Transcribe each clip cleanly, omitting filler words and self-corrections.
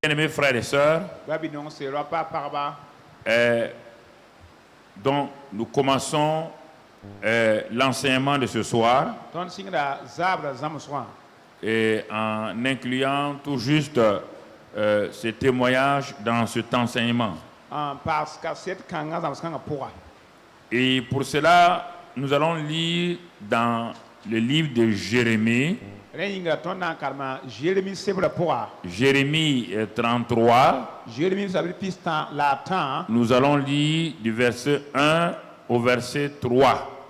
Bien-aimés frères et sœurs, donc nous commençons l'enseignement de ce soir et en incluant tout juste ce témoignage dans cet enseignement. Et pour cela, nous allons lire dans le livre de Jérémie. Jérémie 33. Nous allons lire du verset 1 au verset 3.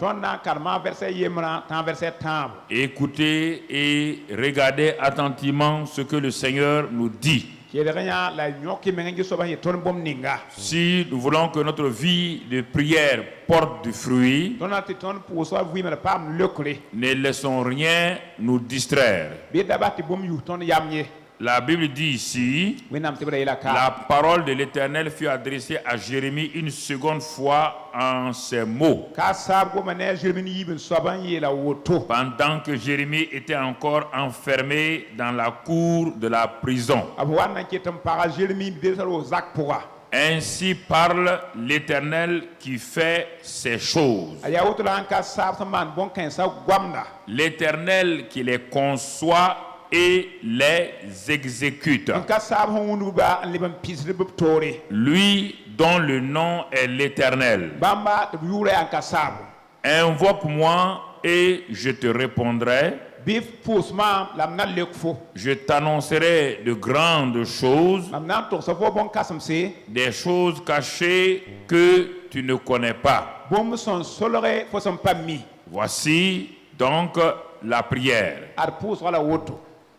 Écoutez et regardez attentivement ce que le Seigneur nous dit. Si nous voulons que notre vie de prière porte du fruit, ne laissons rien nous distraire. La Bible dit ici, la parole de l'Éternel fut adressée à Jérémie une seconde fois en ces mots. Pendant que Jérémie était encore enfermé dans la cour de la prison. Ainsi parle l'Éternel qui fait ces choses. L'Éternel qui les conçoit et les exécute. Lui dont le nom est l'Éternel. Invoque-moi et je te répondrai. Je t'annoncerai de grandes choses, des choses cachées que tu ne connais pas. Voici donc la prière.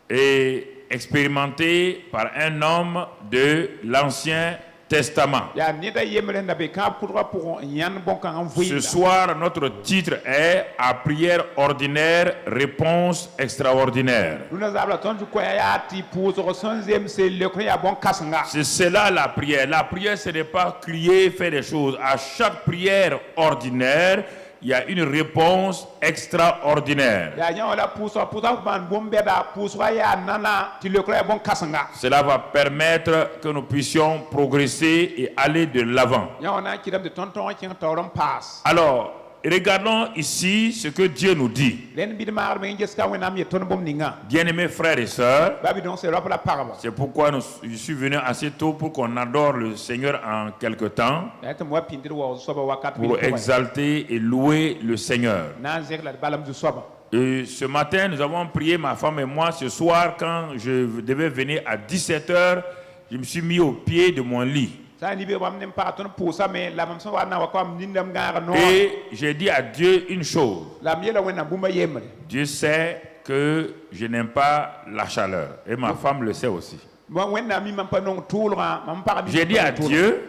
Et expérimenté par un homme de l'Ancien Testament. Ce soir, notre titre est « À prière ordinaire, réponse extraordinaire ». C'est cela la prière. La prière, ce n'est pas crier, faire des choses. À chaque prière ordinaire, il y a une réponse extraordinaire. Cela va permettre que nous puissions progresser et aller de l'avant. Alors, regardons ici ce que Dieu nous dit. Bien-aimés frères et sœurs, c'est pourquoi je suis venu assez tôt pour qu'on adore le Seigneur en quelque temps, pour exalter et louer le Seigneur. Et ce matin, nous avons prié, ma femme et moi, ce soir, quand je devais venir à 17h, je me suis mis au pied de mon lit. Et j'ai dit à Dieu une chose. Dieu sait que je n'aime pas la chaleur. Et ma femme le sait aussi. J'ai dit à Dieu,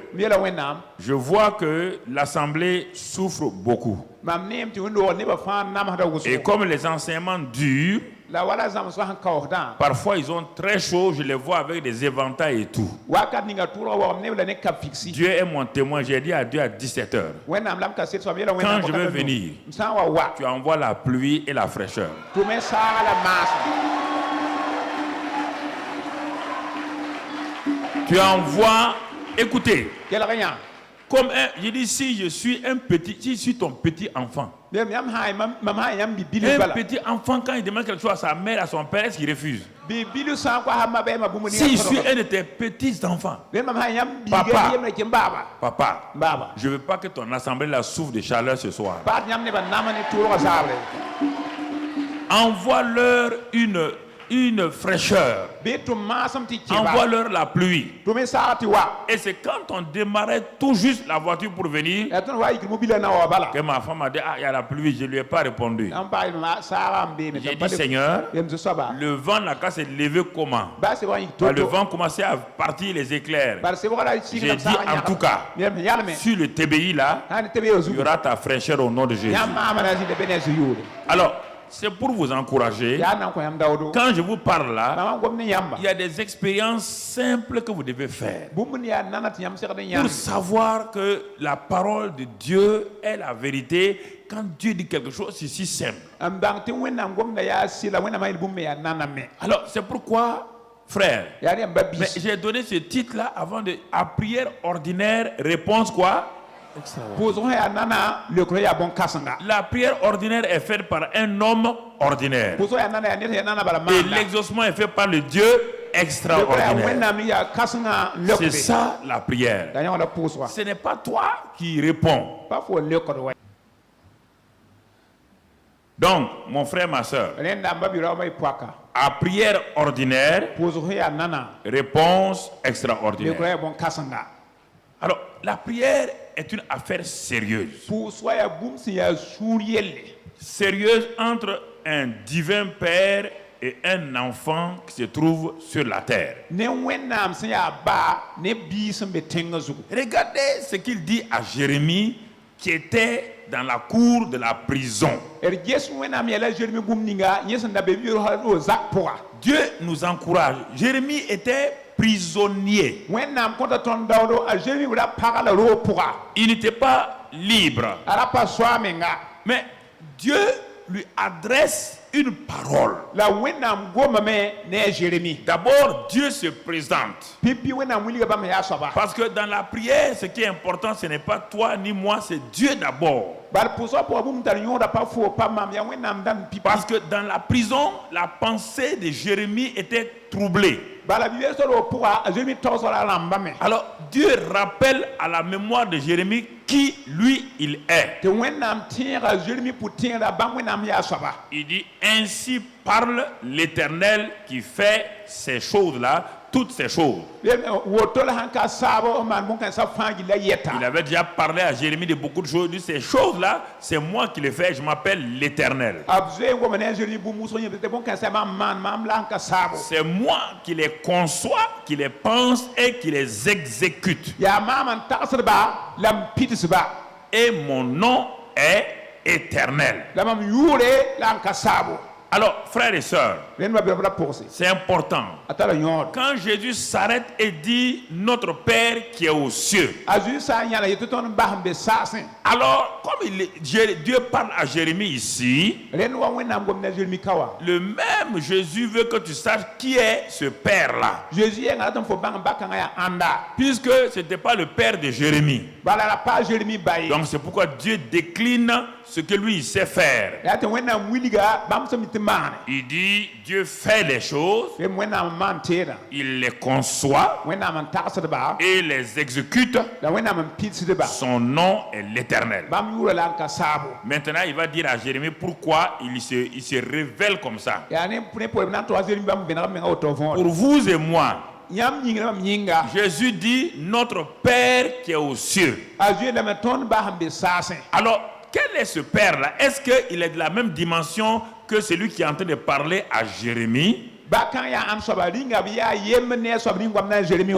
je vois que l'assemblée souffre beaucoup. Et comme les enseignements durent, parfois ils ont très chaud, je les vois avec des éventails et tout. Dieu est mon témoin, j'ai dit à Dieu à 17h. Quand je vais venir, tu envoies la pluie et la fraîcheur. Tu envoies, écoutez, comme je dis, si je suis ton petit enfant. Un petit enfant, quand il demande quelque chose à sa mère, à son père, est-ce qu'il refuse? Si je suis un de tes petits enfants, papa, je ne veux pas que ton assemblée la souffre de chaleur ce soir. Envoie-leur une fraîcheur. Envoie-leur la pluie. Et c'est quand on démarrait tout juste la voiture pour venir que ma femme a dit, ah, il y a la pluie. Je ne lui ai pas répondu. J'ai dit, Seigneur, le vent n'a qu'à se lever comment? Le vent commençait à partir les éclairs. J'ai dit, en tout cas, sur le TBI là, il y aura ta fraîcheur au nom de Jésus. Alors, c'est pour vous encourager. Quand je vous parle là, il y a des expériences simples que vous devez faire pour savoir que la parole de Dieu est la vérité. Quand Dieu dit quelque chose, c'est si simple. Alors, c'est pourquoi frère, mais j'ai donné ce titre-là avant de... À prière ordinaire, réponse quoi? La prière ordinaire est faite par un homme ordinaire. Et l'exaucement est fait par le Dieu extraordinaire. C'est ça la prière. Ce n'est pas toi qui réponds. Donc, mon frère, ma soeur, à prière ordinaire, réponse extraordinaire. Alors, la prière est une affaire sérieuse. Sérieuse entre un divin Père et un enfant qui se trouve sur la terre. Regardez ce qu'il dit à Jérémie qui était dans la cour de la prison. Dieu nous encourage. Jérémie était prisonnier. Il n'était pas libre. Mais Dieu lui adresse une parole. D'abord, Dieu se présente. Parce que dans la prière, ce qui est important, ce n'est pas toi ni moi, c'est Dieu d'abord. Parce que dans la prison, la pensée de Jérémie était troublée. Alors Dieu rappelle à la mémoire de Jérémie qui lui il est. Il dit ainsi parle l'Éternel qui fait ces choses-là, toutes ces choses. Il avait déjà parlé à Jérémie de beaucoup de choses. Il dit ces choses-là, c'est moi qui les fais, je m'appelle l'Éternel. C'est moi qui les conçois, qui les pense et qui les exécute. Et mon nom est éternel. Alors, frères et sœurs, c'est important. Quand Jésus s'arrête et dit notre Père qui est aux cieux, alors, comme Dieu parle à Jérémie ici, le même Jésus veut que tu saches qui est ce Père-là. Puisque ce n'était pas le Père de Jérémie. Donc, c'est pourquoi Dieu décline ce que lui il sait faire. Il dit Dieu fait les choses, il les conçoit et les exécute. Son nom est l'Éternel. Maintenant il va dire à Jérémie pourquoi il se révèle comme ça. Pour vous et moi, Jésus dit notre Père qui est aux cieux. Alors quel est ce Père-là? Est-ce qu'il est de la même dimension que celui qui est en train de parler à Jérémie? Ou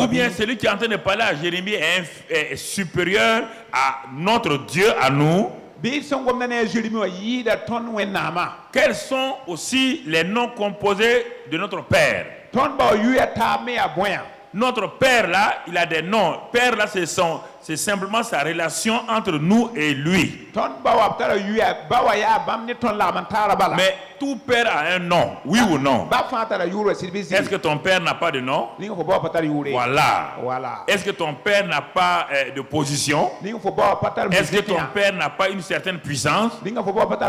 bien celui qui est en train de parler à Jérémie est supérieur à notre Dieu, à nous? Quels sont aussi les noms composés de notre Père? Notre Père là, il a des noms. Père là, c'est simplement sa relation entre nous et lui. Mais tout père a un nom, oui ou non? Est-ce que ton père n'a pas de nom? Voilà. Est-ce que ton père n'a pas de position? Est-ce que ton père n'a pas une certaine puissance?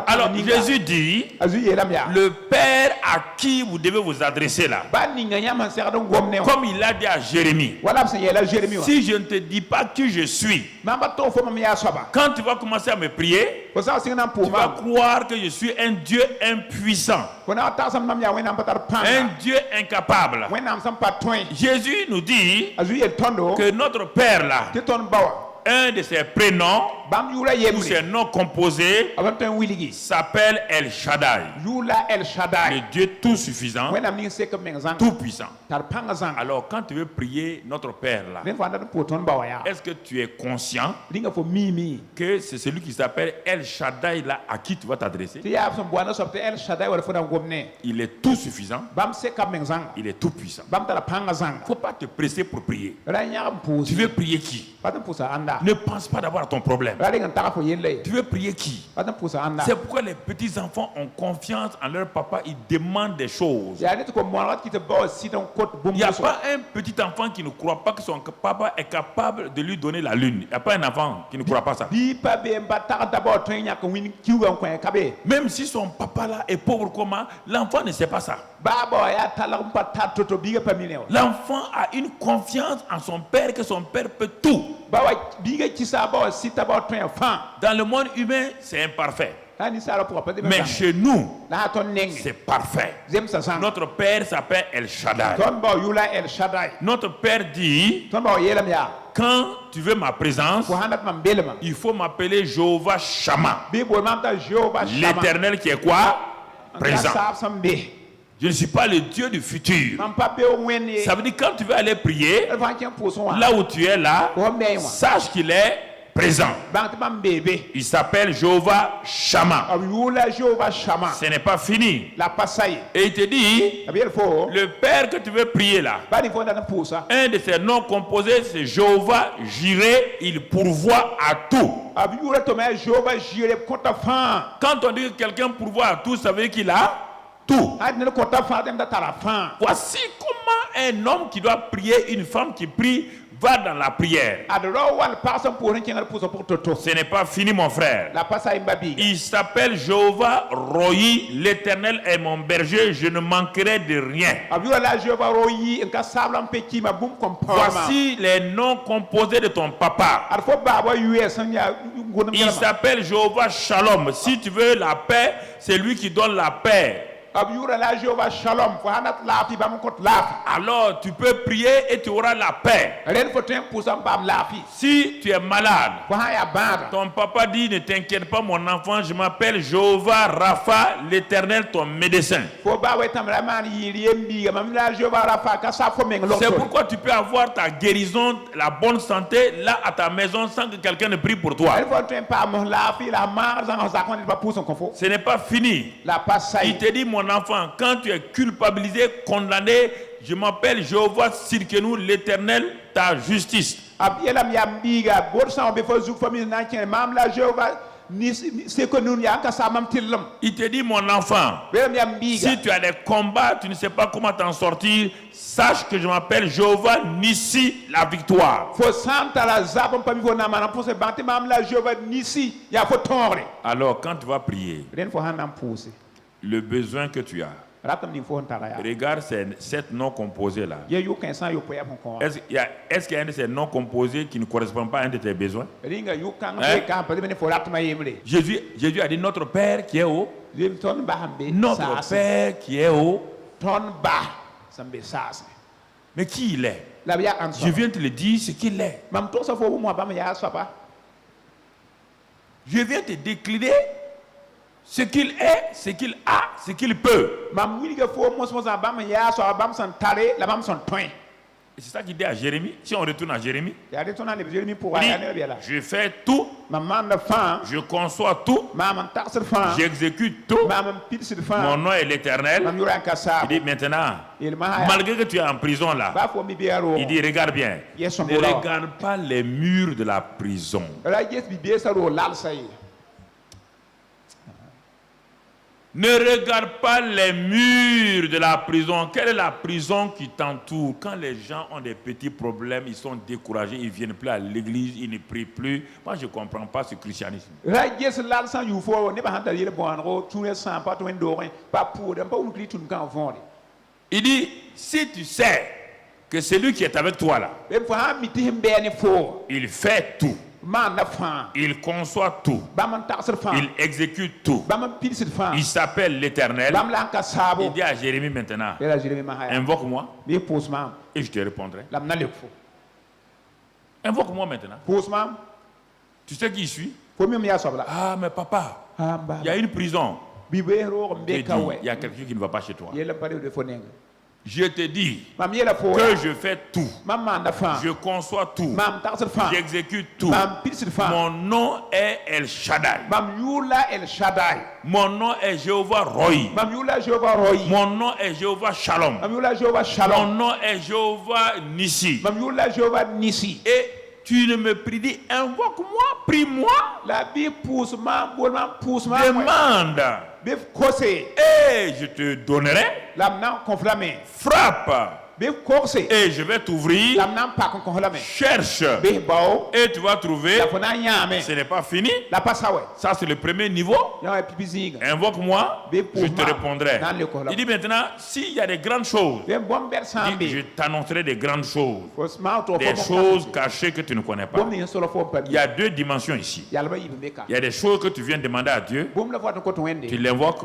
Alors Jésus dit, le Père à qui vous devez vous adresser là, comme il a dit à Jérémie, si je ne te dis pas qui je suis, quand tu vas commencer à me prier, tu vas croire que je suis un Dieu impuissant, un Dieu incapable. Jésus nous dit que notre Père là, un de ses prénoms ou ses noms composés s'appelle El Shaddai, le Dieu tout suffisant, tout puissant. Alors quand tu veux prier notre Père là, est-ce que tu es conscient que c'est celui qui s'appelle El Shaddai là à qui tu vas t'adresser? Il est tout suffisant, il est tout puissant. Il ne faut pas te presser pour prier. Tu veux prier qui? Ne pense pas d'abord à ton problème. Tu veux prier qui? C'est pourquoi les petits enfants ont confiance en leur papa, ils demandent des choses. Il n'y a pas un petit enfant qui ne croit pas que son papa est capable de lui donner la lune. Il n'y a pas un enfant qui ne croit pas ça. Même si son papa là est pauvre comment, l'enfant ne sait pas ça. L'enfant a une confiance en son père que son père peut tout. Dans le monde humain, c'est imparfait. Mais chez nous, c'est parfait. Notre père s'appelle El Shaddai. Notre père dit, quand tu veux ma présence, il faut m'appeler Jéhovah Shammah. L'Éternel qui est quoi? Présent. Je ne suis pas le Dieu du futur. Ça veut dire quand tu veux aller prier, là où tu es là, sache qu'il est présent. Il s'appelle Jéhovah Shammah. Ce n'est pas fini. Et il te dit, le Père que tu veux prier là, un de ses noms composés, c'est Jéhovah Jireh, il pourvoit à tout. Quand on dit que quelqu'un pourvoit à tout, ça veut dire qu'il a tout. Voici comment un homme qui doit prier, une femme qui prie, va dans la prière. Ce n'est pas fini, mon frère. Il s'appelle Jéhovah Rohi, l'Éternel est mon berger, je ne manquerai de rien. Voici les noms composés de ton papa. Il s'appelle Jéhovah Shalom. Si tu veux la paix, c'est lui qui donne la paix. Alors tu peux prier et tu auras la paix. Si tu es malade, ton papa dit ne t'inquiète pas mon enfant, je m'appelle Jéhovah Rapha, l'Éternel ton médecin. C'est pourquoi tu peux avoir ta guérison, la bonne santé là à ta maison sans que quelqu'un ne prie pour toi. Ce n'est pas fini. Il te dit mon enfant, quand tu es culpabilisé, condamné, je m'appelle Jéhovah Sirkenou, l'Éternel, ta justice. Il te dit mon enfant, si tu as des combats, tu ne sais pas comment t'en sortir, sache que je m'appelle Jéhovah Nissi, la victoire. Alors quand tu vas prier, le besoin que tu as, regarde ces 7 noms composés là. Est-ce qu'il y a un de ces noms composés qui ne correspond pas à un de tes besoins? Jésus a dit notre Père qui est haut. Notre Père qui est haut. Mais qui il est? Je viens te le dire ce qu'il est. Je viens te décliner ce qu'il est, ce qu'il a, ce qu'il peut. Et c'est ça qu'il dit à Jérémie. Si on retourne à Jérémie, il dit, je fais tout, je conçois tout, j'exécute tout, mon nom est l'Éternel. Il dit maintenant, malgré que tu es en prison là, il dit regarde bien, ne regarde pas les murs de la prison. Ne regarde pas les murs de la prison. Quelle est la prison qui t'entoure? Quand les gens ont des petits problèmes, ils sont découragés, ils ne viennent plus à l'église, ils ne prient plus. Moi, je ne comprends pas ce christianisme. Il dit, si tu sais que celui qui est avec toi là, il fait tout. Il conçoit tout. Il exécute tout. Il s'appelle l'Éternel. Il dit à Jérémie maintenant, invoque-moi et je te répondrai. Invoque-moi maintenant. Tu sais qui je suis? Ah mais papa, il y a une prison. Il y a quelqu'un qui ne va pas chez toi. Je te dis que je fais tout. Je conçois tout. J'exécute tout. Mon nom est El Shaddai. Mon nom est Jéhovah Rohi. Mon nom est Jéhovah Shalom. Mon nom est Jéhovah Nissi. Et Tu ne me pries, dis, invoque-moi, prie-moi. Demande. Et je te donnerai. Frappe. Et je vais t'ouvrir. Cherche. Et tu vas trouver. Ce n'est pas fini. Ça, c'est le premier niveau. Invoque-moi. Je te répondrai. Il dit maintenant, s'il y a des grandes choses, je t'annoncerai des grandes choses. Des choses cachées que tu ne connais pas. Il y a deux dimensions ici. Il y a des choses que tu viens demander à Dieu. Tu l'invoques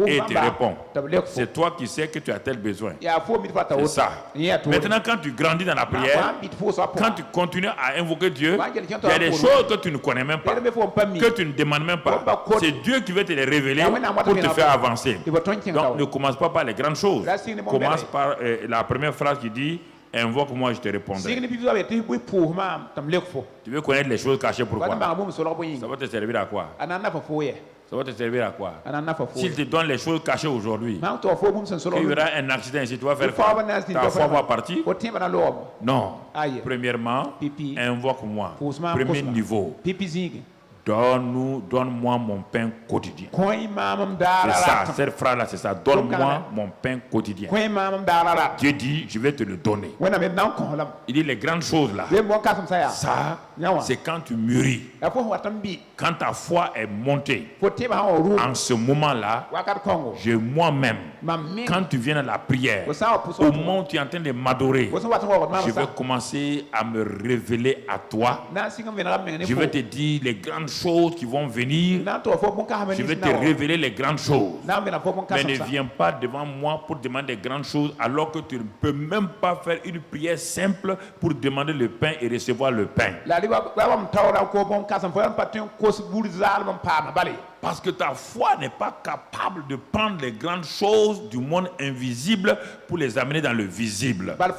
et il te répond. C'est toi qui sais que tu as tel besoin. C'est ça. Maintenant, quand tu grandis dans la prière, quand tu continues à invoquer Dieu, il y a des choses que tu ne connais même pas, que tu ne demandes même pas. C'est Dieu qui va te les révéler pour te faire avancer. Donc, ne commence pas par les grandes choses. Commence par la première phrase qui dit « Invoque-moi, je te répondrai ». Tu veux connaître les choses cachées, pourquoi? Ça va te servir à quoi? Ça va te servir à quoi? S'il te donne les choses cachées aujourd'hui, il y aura un accident ici, tu vas faire quoi? Ta foi va partir? Non. Premièrement, invoque-moi. Premier niveau. Donne-moi mon pain quotidien. C'est ça, cette phrase-là, c'est ça. Donne-moi mon pain quotidien. Dieu dit, je vais te le donner. Il dit les grandes choses là. Ça, c'est quand tu mûris. Quand ta foi est montée. En ce moment-là, moi-même, quand tu viens à la prière, au moment où tu es en train de m'adorer, je vais commencer à me révéler à toi. Je vais te dire les grandes choses qui vont venir. Je vais te révéler les grandes choses. Mais ne viens pas devant moi pour demander des grandes choses alors que tu ne peux même pas faire une prière simple pour demander le pain et recevoir le pain. Parce que ta foi n'est pas capable de prendre les grandes choses du monde invisible pour les amener dans le visible. Ta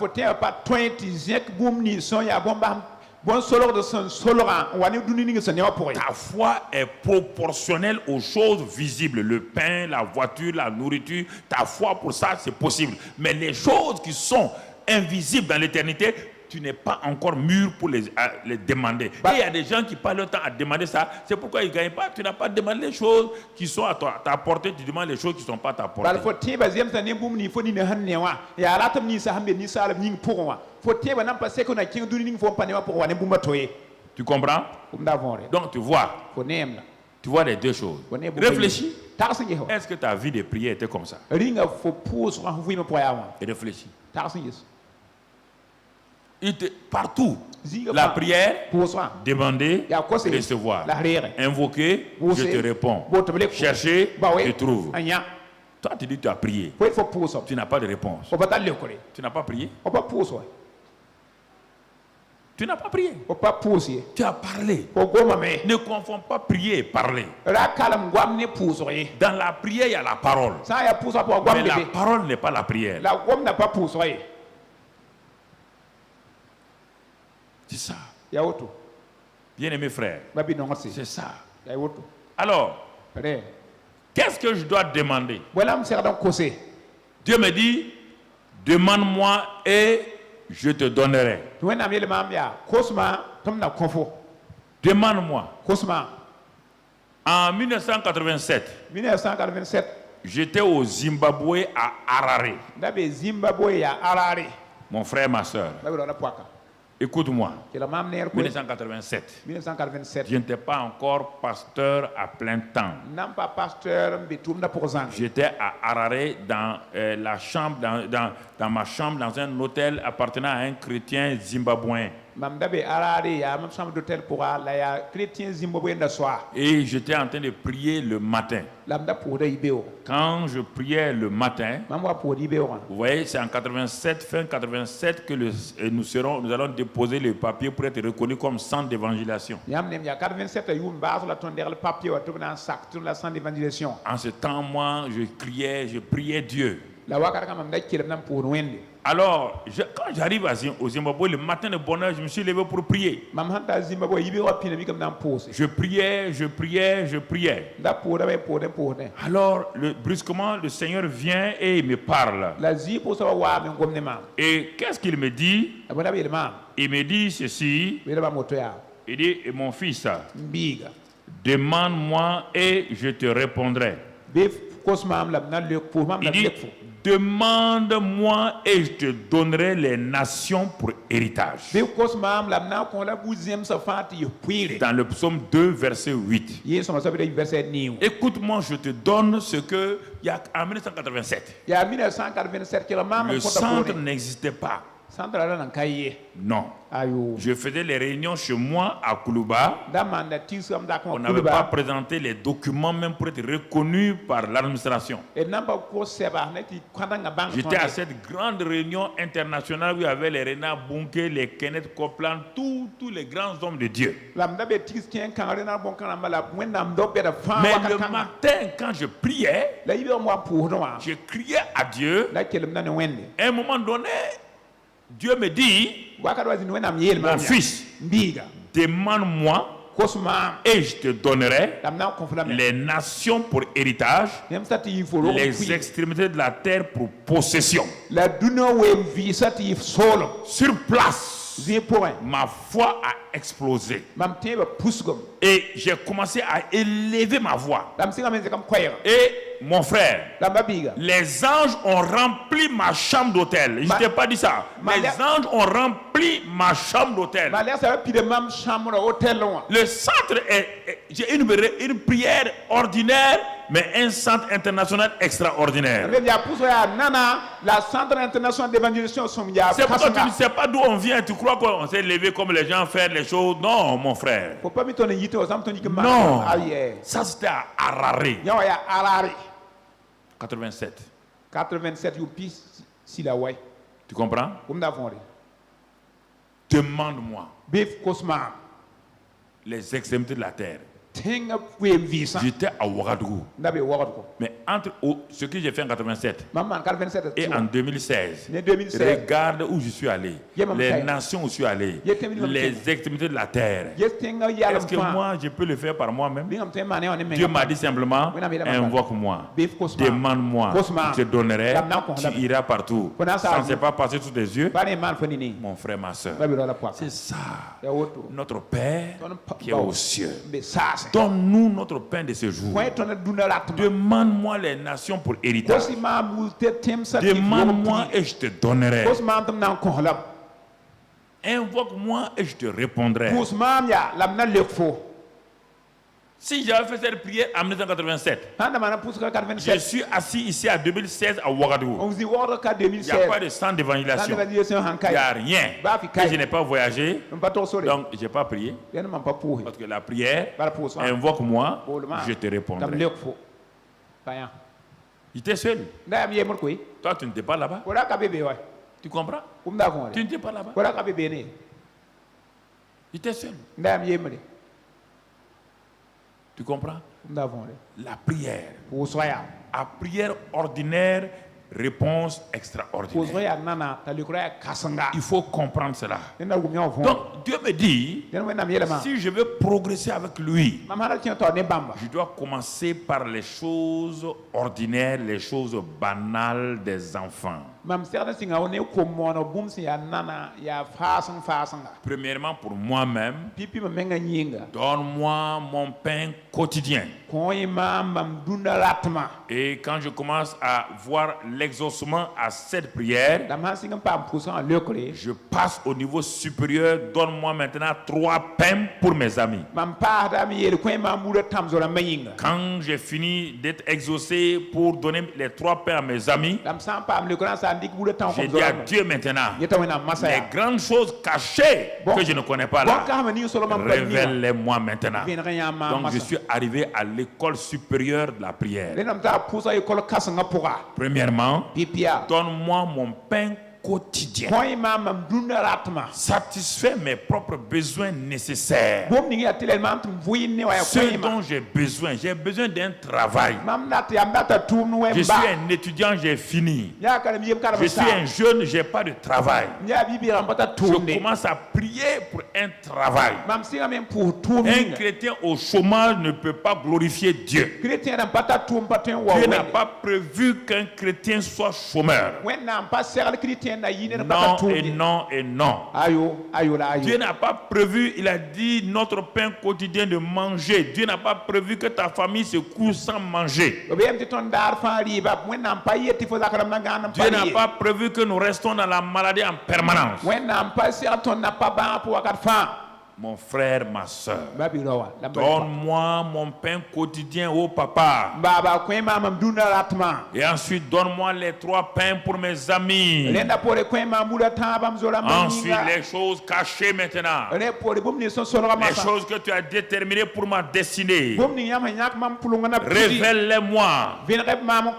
foi est proportionnelle aux choses visibles, le pain, la voiture, la nourriture. Ta foi pour ça, c'est possible. Mais les choses qui sont invisibles dans l'éternité, tu n'es pas encore mûr pour les demander. Et il y a des gens qui passent le temps à demander ça. C'est pourquoi ils ne gagnent pas. Tu n'as pas demandé les choses qui sont à ta portée. Tu demandes les choses qui ne sont pas à ta portée. Tu comprends? Donc tu vois. Tu vois les deux choses. Réfléchis. Est-ce que ta vie de prière était comme ça? Et réfléchis. Partout, la prière, demander, recevoir, invoquer, je te réponds, chercher, je trouve. Toi, tu dis que tu as prié, tu n'as pas de réponse. Tu n'as pas prié? Tu n'as pas prié. Tu as parlé. Ne confonds pas prier et parler. Dans la prière, il y a la parole. Mais la parole n'est pas la prière. C'est ça. Bien-aimé frère, c'est ça. Alors, qu'est-ce que je dois demander? Dieu me dit, demande-moi et je te donnerai. Demande-moi. En 1987, j'étais au Zimbabwe à Harare. Mon frère, ma soeur. Écoute-moi, 1987, je n'étais pas encore pasteur à plein temps. J'étais à Harare dans dans ma chambre, dans un hôtel appartenant à un chrétien zimbabwéen. Et j'étais en train de prier le matin. Quand je priais le matin, vous voyez, c'est en 87, fin 87 que nous allons déposer le papier pour être reconnu comme centre d'évangélisation. En ce temps, moi, je priais Dieu. Alors, quand j'arrive au Zimbabwe, le matin de bonne heure, je me suis levé pour prier. Je priais. Alors, brusquement, le Seigneur vient et il me parle. Et qu'est-ce qu'il me dit? Il me dit ceci. Il dit, mon fils, demande-moi et je te répondrai. Il dit, demande-moi et je te donnerai les nations pour héritage. Dans le psaume 2, verset 8. Écoute-moi, je te donne ce que il y a en 1987. Le centre n'existait pas. Non. Je faisais les réunions chez moi à Koulouba. On n'avait pas présenté les documents même pour être reconnu par l'administration. J'étais à cette grande réunion internationale où il y avait les Rena Bunke, les Kenneth Copeland, tous les grands hommes de Dieu. Mais le matin, quand je priais, je criais à Dieu. À un moment donné, Dieu me dit, mon fils, demande-moi et je te donnerai les nations pour héritage, les extrémités de la terre pour possession. Sur place, ma foi a explosé. Et j'ai commencé à élever ma voix. Et mon frère, les anges ont rempli ma chambre d'hôtel. Je ne t'ai pas dit ça. Les anges ont rempli ma chambre d'hôtel. Le centre j'ai une prière ordinaire, mais un centre international extraordinaire. C'est pourquoi tu ne sais pas d'où on vient. Tu crois qu'on s'est levé comme les gens faire les choses. Non, mon frère. Non. Ça, c'était à Harare. 87. Tu comprends? Demande-moi les extrémités de la terre. J'étais à Ouagadougou. Mais entre ce que j'ai fait en 87 et en 2016, regarde où je suis allé, les nations où je suis allé, les extrémités de la terre. Est-ce que moi je peux le faire par moi-même? Dieu m'a dit simplement, invoque-moi, demande-moi, je te donnerai, tu iras partout. Ça ne s'est pas passé sous tes yeux, mon frère, ma soeur. C'est ça, notre Père qui est aux cieux. Donne-nous notre pain de ce jour. Demande-moi les nations pour héritage. Demande-moi et je te donnerai. Invoque-moi et je te répondrai. Si j'avais fait cette prière en 1987, je suis assis ici à 2016 à Ouagadougou. Il n'y a pas de centre d'évangélisation. Il n'y a rien. Et je n'ai pas voyagé. Donc, je n'ai pas prié. Parce que la prière, invoque-moi, je te répondrai. J'étais seul. Toi, tu n'étais pas là-bas. Tu comprends? Tu n'étais pas là-bas. J'étais seul. Tu comprends? La prière. À prière ordinaire, réponse extraordinaire. Il faut comprendre cela. Donc Dieu me dit, si je veux progresser avec lui, je dois commencer par les choses ordinaires, les choses banales des enfants. Premièrement, pour moi-même, donne-moi mon pain quotidien. Et quand je commence à voir l'exaucement à cette prière, je passe au niveau supérieur. Donne-moi maintenant 3 pains pour mes amis. Quand j'ai fini d'être exaucé pour donner les 3 pains à mes amis, j'ai dit à Dieu maintenant, les grandes choses cachées que je ne connais pas là, révèle-les-moi maintenant. Donc je suis arrivé à l'école supérieure de la prière. Premièrement, donne-moi mon pain quotidien. Satisfait mes propres besoins nécessaires. Ce dont j'ai besoin d'un travail. Je suis un étudiant, j'ai fini. Je suis un jeune, j'ai pas de travail. Je commence à prier pour un travail. Un chrétien au chômage ne peut pas glorifier Dieu. Dieu n'a pas prévu qu'un chrétien soit chômeur. Non et non et non. Dieu n'a pas prévu, il a dit, notre pain quotidien de manger. Dieu n'a pas prévu que ta famille se couche sans manger. Dieu n'a pas prévu que nous restons dans la maladie en permanence. Mon frère, ma soeur, donne-moi mon pain quotidien au papa. Et ensuite, donne-moi les 3 pains pour mes amis. Ensuite, les choses cachées maintenant. Les choses que tu as déterminées pour ma destinée. Révèle-les-moi.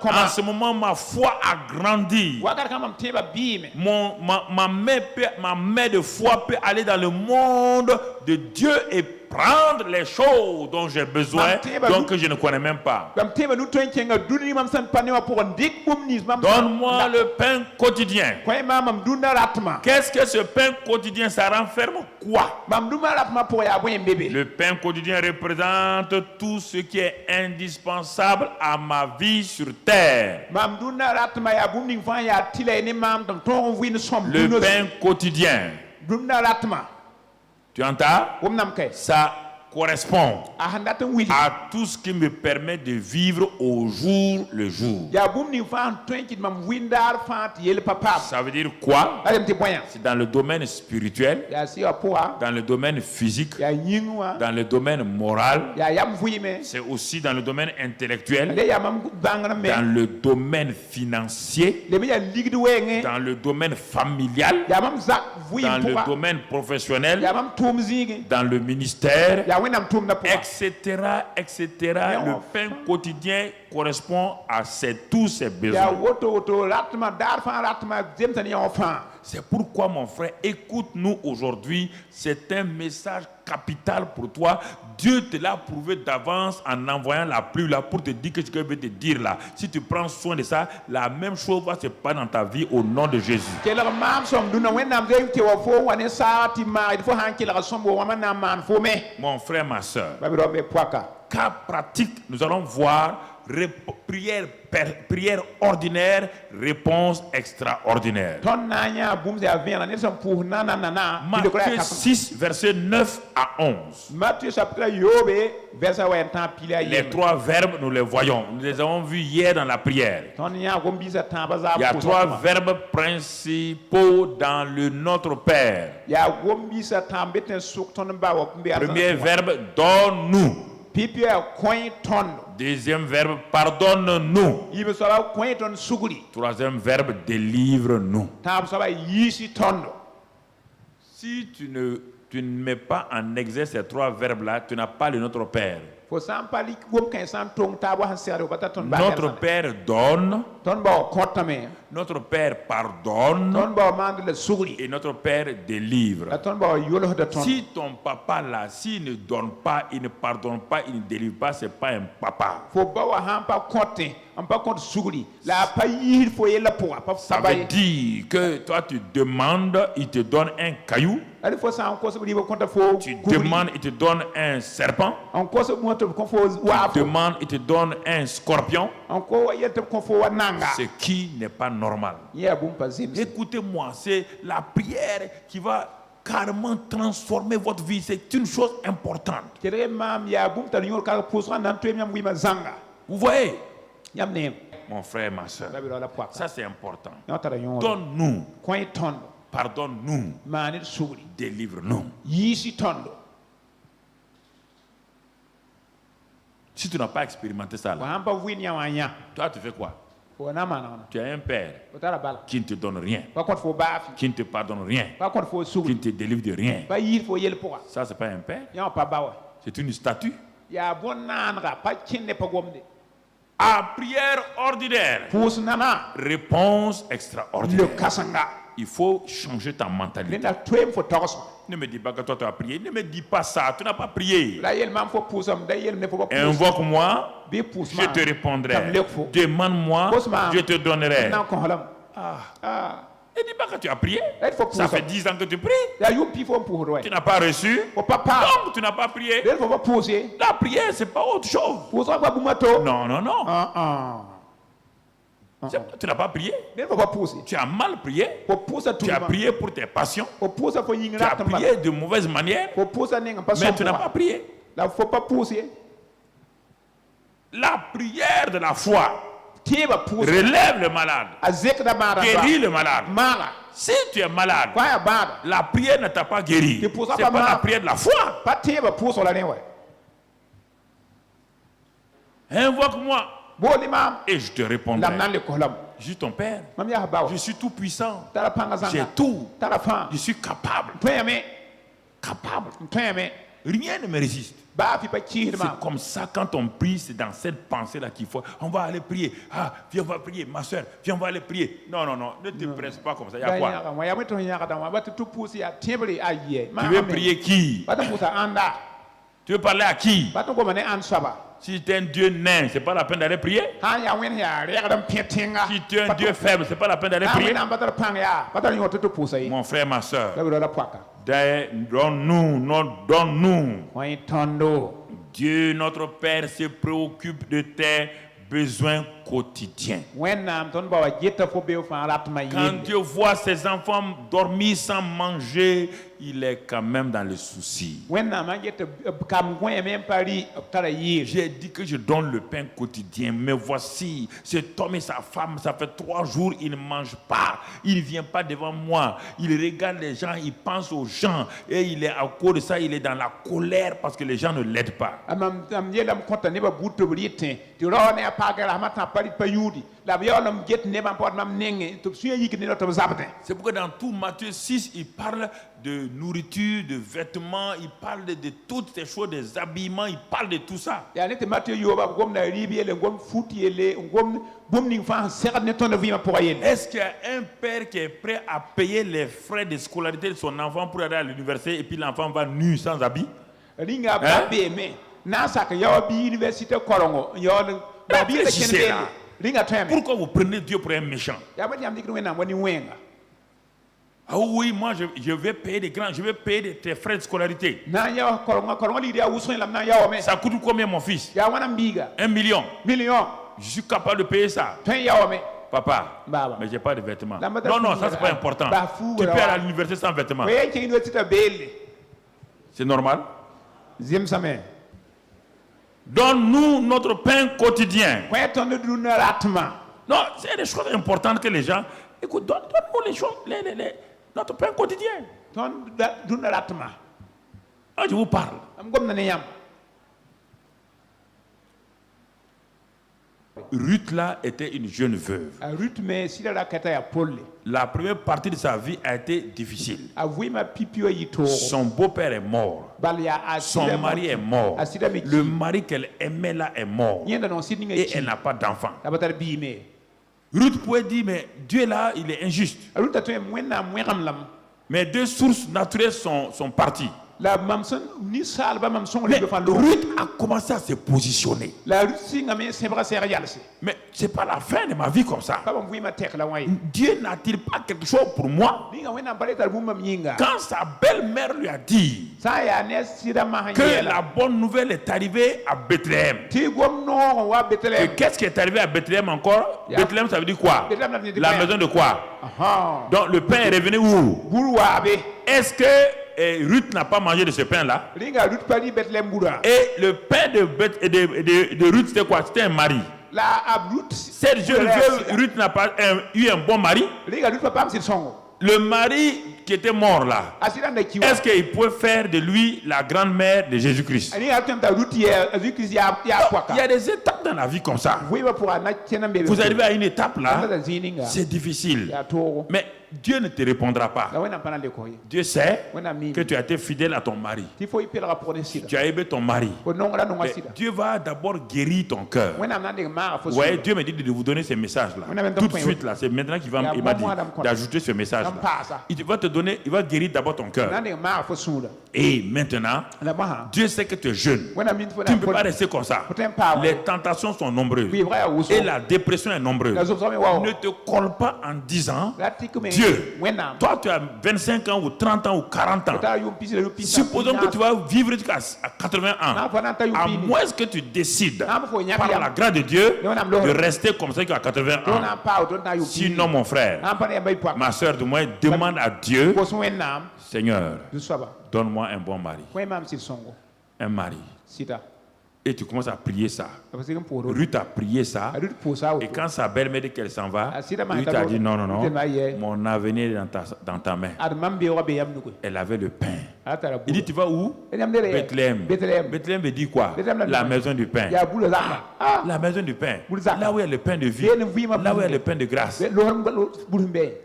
En ce moment, ma foi a grandi. Ma main de foi peut aller dans le monde de Dieu et prendre les choses dont j'ai besoin, donc que je ne connais même pas. Donne-moi le pain quotidien. Qu'est-ce que ce pain quotidien? Ça renferme quoi? Le pain quotidien représente tout ce qui est indispensable à ma vie sur terre. Le pain quotidien. Tu entends? Ça correspond à tout ce qui me permet de vivre au jour le jour. Ça veut dire quoi? C'est dans le domaine spirituel, dans le domaine physique, dans le domaine moral, c'est aussi dans le domaine intellectuel, dans le domaine financier, dans le domaine familial, dans le domaine professionnel, dans le ministère, etc., etc. Le pain quotidien correspond à tous ces besoins. C'est pourquoi, mon frère, écoute-nous aujourd'hui. C'est un message capital pour toi. Dieu te l'a prouvé d'avance en envoyant la pluie là pour te dire que ce que je veux te dire là. Si tu prends soin de ça, la même chose va se passer dans ta vie au nom de Jésus. Mon frère, ma soeur, cas pratique, nous allons voir prière ordinaire, réponse extraordinaire. Matthieu 6, versets 9 à 11. Les 3 verbes, nous les voyons. Nous les avons vus hier dans la prière. Il y a 3 verbes principaux dans le Notre Père. Premier verbe, donne-nous. Deuxième verbe, pardonne-nous. Troisième verbe, délivre-nous. Si tu ne mets pas en exerce ces 3 verbes-là, tu n'as pas le Notre Père. Notre Père donne, notre Père pardonne et notre Père délivre. Si ton papa là, s'il ne donne pas, il ne pardonne pas, il ne délivre pas, c'est pas un papa. Ça veut dire que toi tu demandes, il te donne un caillou. Tu demandes, il te donne un serpent. Tu demandes, il te donne un scorpion. Ce qui n'est pas normal. Écoutez-moi, c'est la prière qui va carrément transformer votre vie. C'est une chose importante. Vous voyez? Mon frère, ma soeur, ça c'est important. Donne-nous, pardonne-nous, délivre-nous. Si tu n'as pas expérimenté ça, là, toi tu fais quoi? Tu as un père qui ne te donne rien, qui ne te pardonne rien, qui ne te délivre de rien. Ça, c'est pas un père. C'est une statue. À prière ordinaire, réponse extraordinaire. Il faut changer ta mentalité. Ne me dis pas que toi tu as prié. Ne me dis pas ça. Tu n'as pas prié. Invoque-moi, je te répondrai. Demande-moi, je te donnerai. Ne dis pas que tu as prié. Ça fait 10 ans que tu pries. Tu n'as pas reçu. Donc tu n'as pas prié. La prière, ce n'est pas autre chose. Non, non, non. Tu n'as pas prié. Tu as mal prié. Tu as prié pour tes passions. Tu as prié de mauvaise manière. Mais tu n'as pas prié. La prière de la foi relève le malade, guérit le malade. Si tu es malade, la prière ne t'a pas guéri. Ce n'est pas la prière de la foi. Invoque-moi et je te répondrai. Je suis ton Père. Je suis tout puissant. J'ai tout. Je suis capable. Rien ne me résiste. C'est comme ça quand on prie, c'est dans cette pensée-là qu'il faut. On va aller prier. Ah, viens, on va prier. Ma soeur, viens, on va aller prier. Non, non, non, ne te presse pas comme ça. Il y a quoi? Tu veux prier qui? Tu veux parler à qui? Si tu es un Dieu nain, ce n'est pas la peine d'aller prier. Si tu es un Dieu faible, ce n'est pas la peine d'aller prier. Mon frère, ma soeur, donne-nous. Dieu, notre Père, se préoccupe de tes besoins quotidiens. Quand Dieu voit ses enfants dormir sans manger, il est quand même dans le souci. J'ai dit que je donne le pain quotidien, mais voici, cet homme et sa femme, ça fait 3 jours, ils ne mangent pas. Il ne vient pas devant moi. Il regarde les gens, il pense aux gens. Et il est à cause de ça, il est dans la colère parce que les gens ne l'aident pas. C'est pourquoi dans tout Matthieu 6, il parle de nourriture, de vêtements, il parle de toutes ces choses, des habillements, il parle de tout ça. Est-ce qu'il y a un père qui est prêt à payer les frais de scolarité de son enfant pour aller à l'université et puis l'enfant va nu sans habit? Pourquoi vous prenez Dieu pour un méchant? Ah oui, moi je vais payer des grands, je vais payer tes frais de scolarité. Ça coûte combien, mon fils? 1 million. Je suis capable de payer ça. Papa, mais je n'ai pas de vêtements. Non, non, ça c'est pas important. Tu peux aller à l'université sans vêtements. C'est normal? Donne-nous notre pain quotidien. Non, c'est des choses importantes que les gens... Écoute, donne-nous les choses, notre pain quotidien. Ah, je vous parle. Ruth là était une jeune veuve. La première partie de sa vie a été difficile. Son beau-père est mort. Son mari est mort. Le mari qu'elle aimait là est mort. Et elle n'a pas d'enfant. Ruth pouvait dire, mais Dieu là, il est injuste. Mais 2 sources naturelles sont parties. Mais Ruth a commencé à se positionner. Mais ce n'est pas la fin de ma vie comme ça. Dieu n'a-t-il pas quelque chose pour moi? Quand sa belle-mère lui a dit que la bonne nouvelle est arrivée à Bethléem. Qu'est-ce qui est arrivé à Bethléem encore? Bethléem, ça veut dire quoi? La maison de quoi? Donc le pain est revenu où? Est-ce que Ruth n'a pas mangé de ce pain-là? Et le pain de Ruth, c'était quoi? C'était un mari. Cette jeune veuve, Ruth n'a pas eu un bon mari. Le mari qui était mort là, est-ce qu'il pouvait faire de lui la grand-mère de Jésus-Christ? Il y a des étapes dans la vie comme ça. Vous arrivez à une étape là, c'est difficile. Mais Dieu ne te répondra pas. Dieu sait que tu as été fidèle à ton mari. Tu as aimé ton mari. Mais Dieu va d'abord guérir ton cœur. Ouais, Dieu m'a dit de vous donner ces messages-là. Tout de suite là, c'est maintenant qu'il m'a dit d'ajouter ce message-là. Il va te donner, il va guérir d'abord ton cœur. Et maintenant, Dieu sait que tu es jeune. Tu ne peux pas rester comme ça. Les tentations sont nombreuses. Et la dépression est nombreuse. Ne te colle pas en disant, Dieu, toi tu as 25 ans ou 30 ans ou 40 ans. Supposons que tu vas vivre jusqu'à 80 ans. À moins que tu décides, par la grâce de Dieu, de rester comme ça jusqu'à 80 ans. Sinon, mon frère, ma soeur, du moins, demande à Dieu, Seigneur, donne-moi un bon mari. Un mari. Et tu commences à prier ça. Ruth a prié ça. Et quand sa belle-mère dit qu'elle s'en va, Ruth a dit non, mon avenir est dans ta main. Elle avait le pain. Il dit, tu vas où? Bethléem. Bethléem veut dire quoi? La maison du pain. La maison du pain. Là où il y a le pain de vie. Là où il y a le pain de grâce.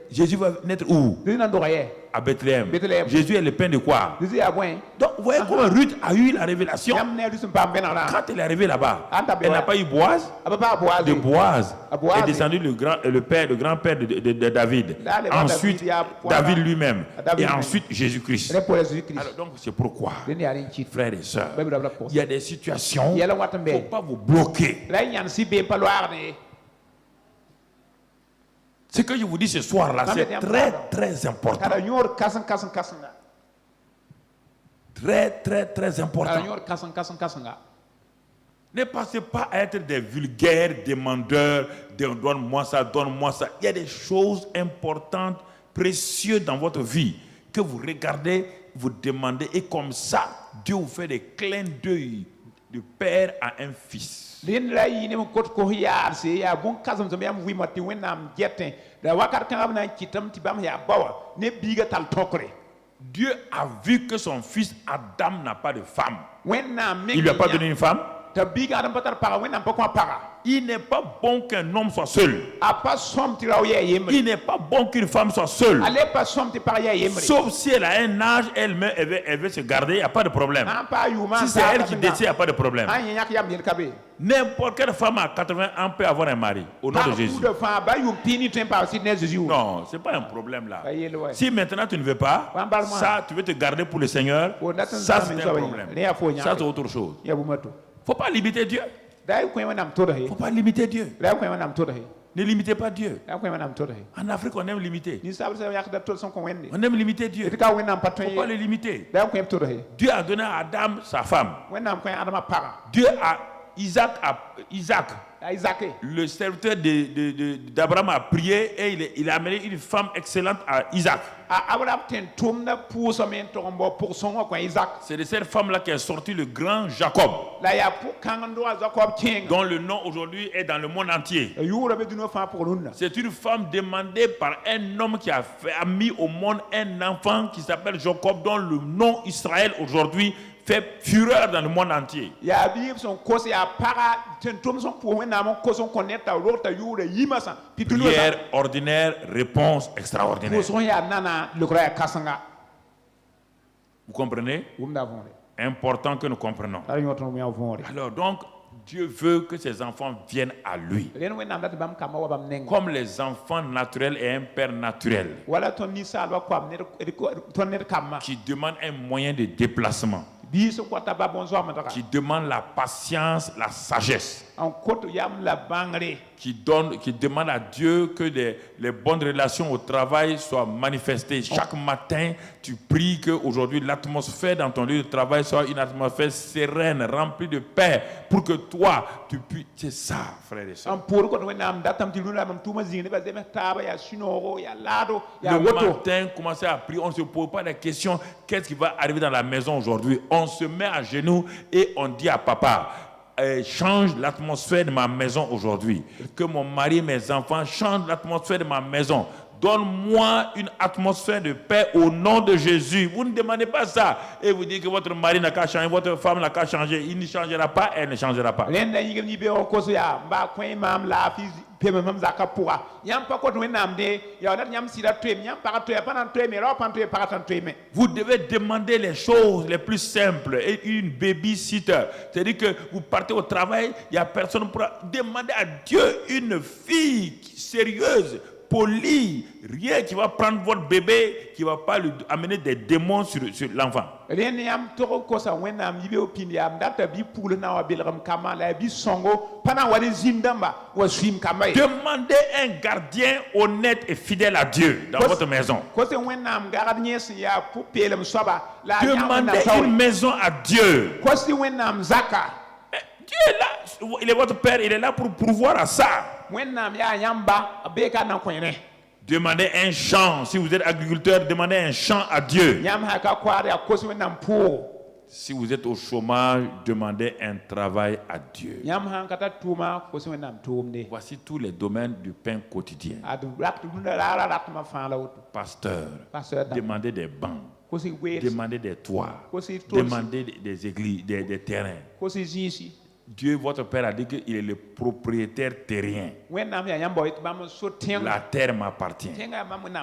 Jésus va naître où? À Bethléem. Jésus est le pain de quoi? Donc, vous voyez comment Ruth a eu la révélation. Quand elle est arrivée là-bas, elle n'a pas eu Boaz. De Boaz est descendu le grand-père de David. Ensuite, David lui-même. Et ensuite, Jésus-Christ. Alors, donc, c'est pourquoi, frères et sœurs, il y a des situations, il ne faut pas vous bloquer. Ce que je vous dis ce soir-là, c'est très, très important. Très, très, très important. Ne passez pas à être des vulgaires demandeurs de donne-moi ça, donne-moi ça. Il y a des choses importantes, précieuses dans votre vie que vous regardez, vous demandez, et comme ça, Dieu vous fait des clins d'œil de père à un fils. Dieu a vu que son fils Adam n'a pas de femme. Il lui a pas donné une femme. Il n'est pas bon qu'un homme soit seul. Il n'est pas bon qu'une femme soit seule. Sauf si elle a un âge, elle veut se garder, il n'y a pas de problème. Si c'est elle qui décide, il n'y a pas de problème. N'importe quelle femme à 80 ans peut avoir un mari, au nom de Jésus. Non, ce n'est pas un problème là. Si maintenant tu ne veux pas, ça, tu veux te garder pour le Seigneur, ça c'est un problème. Ça c'est autre chose. Il ne faut pas limiter Dieu. Il ne faut pas limiter Dieu. Ne limitez pas Dieu. En Afrique, on aime limiter. On aime limiter Dieu. Il ne faut pas le limiter. Dieu a donné à Adam sa femme. Dieu a Isaac. Le serviteur d'Abraham a prié et il a amené une femme excellente à Isaac. C'est de cette femme-là qui est sorti le grand Jacob, dont le nom aujourd'hui est dans le monde entier. C'est une femme demandée par un homme qui a mis au monde un enfant qui s'appelle Jacob, dont le nom Israël aujourd'hui fait fureur dans le monde entier. Prière ordinaire, réponse extraordinaire. Vous comprenez? Important que nous comprenions. Alors donc, Dieu veut que ses enfants viennent à lui. Comme les enfants naturels et un père naturel qui demande un moyen de déplacement, qui demande la patience, la sagesse, qui demande à Dieu que les bonnes relations au travail soient manifestées. Chaque matin, tu pries qu'aujourd'hui l'atmosphère dans ton lieu de travail soit une atmosphère sereine, remplie de paix, pour que toi, tu puisses... C'est ça, frère et soeur. Le matin, commencer à prier, on ne se pose pas la question, qu'est-ce qui va arriver dans la maison aujourd'hui? On se met à genoux et on dit à papa, change l'atmosphère de ma maison aujourd'hui. Que mon mari et mes enfants changent l'atmosphère de ma maison. Donne-moi une atmosphère de paix au nom de Jésus. Vous ne demandez pas ça. Et vous dites que votre mari n'a qu'à changer, votre femme n'a qu'à changer. Il ne changera pas, elle ne changera pas. Vous devez demander les choses les plus simples. Et une babysitter, c'est-à-dire que vous partez au travail, il n'y a personne pour demander à Dieu une fille sérieuse poli, rien qui va prendre votre bébé, qui va pas lui amener des démons sur l'enfant. Demandez un gardien honnête et fidèle à Dieu dans votre maison. Demandez une maison à Dieu. Dieu est là, il est votre père, il est là pour pourvoir à ça. Demandez un champ. Si vous êtes agriculteur, demandez un champ à Dieu. Si vous êtes au chômage, demandez un travail à Dieu. Voici tous les domaines du pain quotidien. Pasteur, demandez des bancs, demandez des toits, demandez des églises, des terrains. Dieu, votre Père, a dit qu'il est le propriétaire terrien. La terre m'appartient.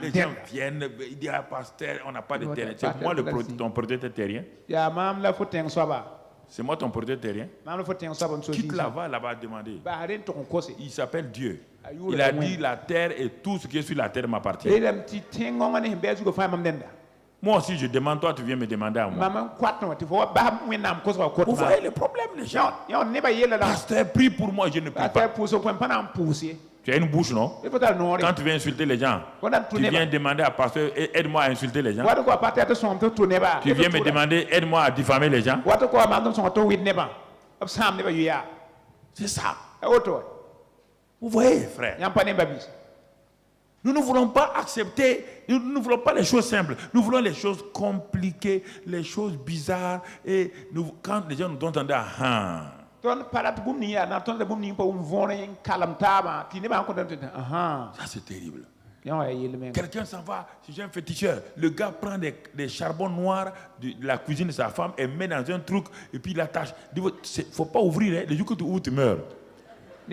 Les gens viennent, ils disent, pasteur, on n'a pas de terrain. C'est moi ton propriétaire terrien. C'est moi ton propriétaire terrien. Quitte là-bas, demander. Il s'appelle Dieu. Il a dit, la terre et tout ce qui est sur la terre m'appartient. Moi aussi, je demande, toi, tu viens me demander à moi. Vous voyez le problème, les gens. Pasteur, prie pour moi, je ne prie pas. Tu as une bouche, non? Quand tu viens insulter les gens, tu viens demander à pasteur, aide-moi à insulter les gens. Tu viens me demander, aide-moi à diffamer les gens. C'est ça. Vous voyez, frère. Nous ne voulons pas accepter, nous ne voulons pas les choses simples. Nous voulons les choses compliquées, les choses bizarres. Et quand les gens nous entendent, ça c'est terrible. Quelqu'un s'en va, si j'ai un féticheur, le gars prend des charbons noirs de la cuisine de sa femme et met dans un truc et puis il attache. Il ne faut pas ouvrir, hein. Le jour que tu ouvres, tu meurs. Oh,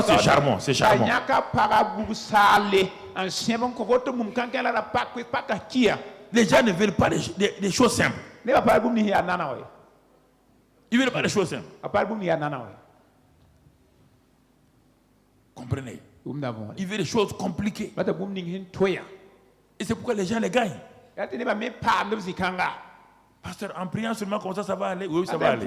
c'est charmant, c'est charmant. Les gens ne veulent pas des choses simples. Ils ne veulent pas des choses simples. Comprenez? Ils veulent des choses compliquées. Et c'est pourquoi les gens les gagnent. Pasteur, en priant seulement comme ça va aller. Oui, ça va aller.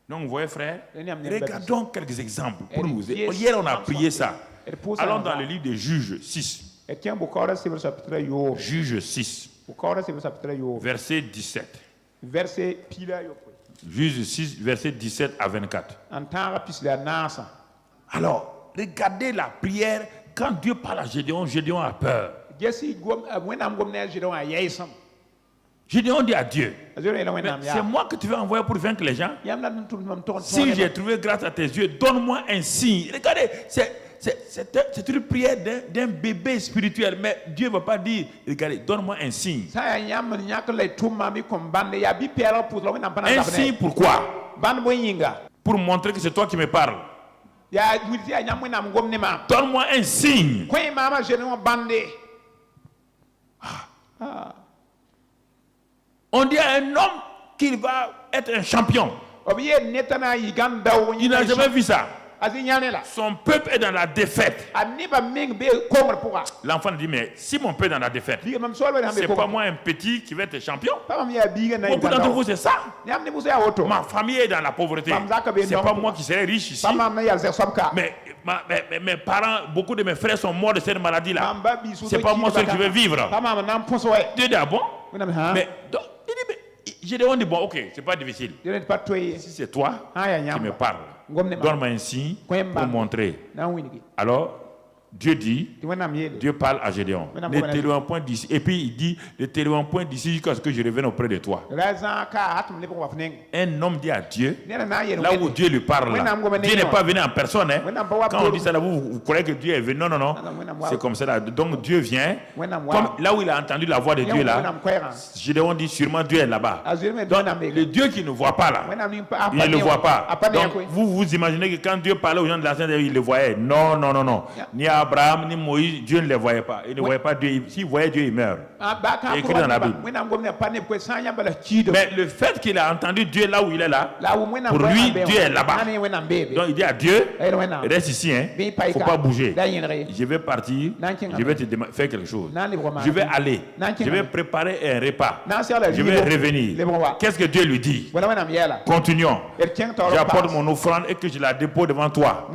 Donc, vous voyez, frère, regardons quelques exemples pour nous. Hier, on a prié ça. Allons dans le livre de Juges 6. Juges 6, verset 17. Juges 6, verset 17 à 24. Alors, regardez la prière. Quand Dieu parle à Gédéon, Gédéon a peur. Gédéon dit à Dieu, c'est moi que tu veux envoyer pour vaincre les gens. Si j'ai trouvé grâce à tes yeux, donne-moi un signe. Regardez, c'est une prière d'un bébé spirituel, mais Dieu ne va pas dire, regardez, donne-moi un signe. Un signe pourquoi? Pour montrer que c'est toi qui me parles. Donne-moi un signe. On dit à un homme qu'il va être un champion. Il n'a jamais vu ça. Son peuple est dans la défaite. L'enfant dit, mais si mon peuple est dans la défaite, c'est pas moi un petit qui va être champion. Beaucoup d'entre vous, c'est ça. Ma famille est dans la pauvreté. C'est pas moi qui serai riche ici. Mais mes parents, beaucoup de mes frères sont morts de cette maladie-là. C'est pas moi seul qui vais vivre. Dieu dit, ah bon? Mais Gédéon dit, bon, ok, c'est pas difficile. Si c'est toi qui me parles, donne-moi un signe pour montrer. Alors, Dieu dit, Dieu parle à Gédéon. Ne t'éloigne point d'ici. Et puis il dit, ne t'éloigne point d'ici jusqu'à ce que je revienne auprès de toi. Un homme dit à Dieu, là où Dieu lui parle, là, Dieu n'est pas venu en personne. Hein. Quand on dit ça, là, vous croyez que Dieu est venu. Non, non, non. C'est comme ça. Là. Donc Dieu vient. Comme là où il a entendu la voix de Dieu, là, Gédéon dit, sûrement Dieu est là-bas. Donc le Dieu qui ne voit pas, là, il ne le voit pas. Donc vous imaginez que quand Dieu parlait aux gens de l'ancien, il le voyait. Non, non, non, non. Il n'y a pas Abraham ni Moïse, Dieu ne les voyait pas. Il ne voyait pas Dieu. S'il voyait Dieu, il meurt. C'est écrit dans la Bible. Mais le fait qu'il a entendu Dieu là où il est là, pour lui, Dieu est là-bas. Donc il dit à Dieu, reste ici, hein. Il ne faut pas bouger. Je vais partir, je vais te faire quelque chose. Je vais aller, je vais préparer un repas. Je vais revenir. Qu'est-ce que Dieu lui dit? Continuons. J'apporte mon offrande et que je la dépose devant toi.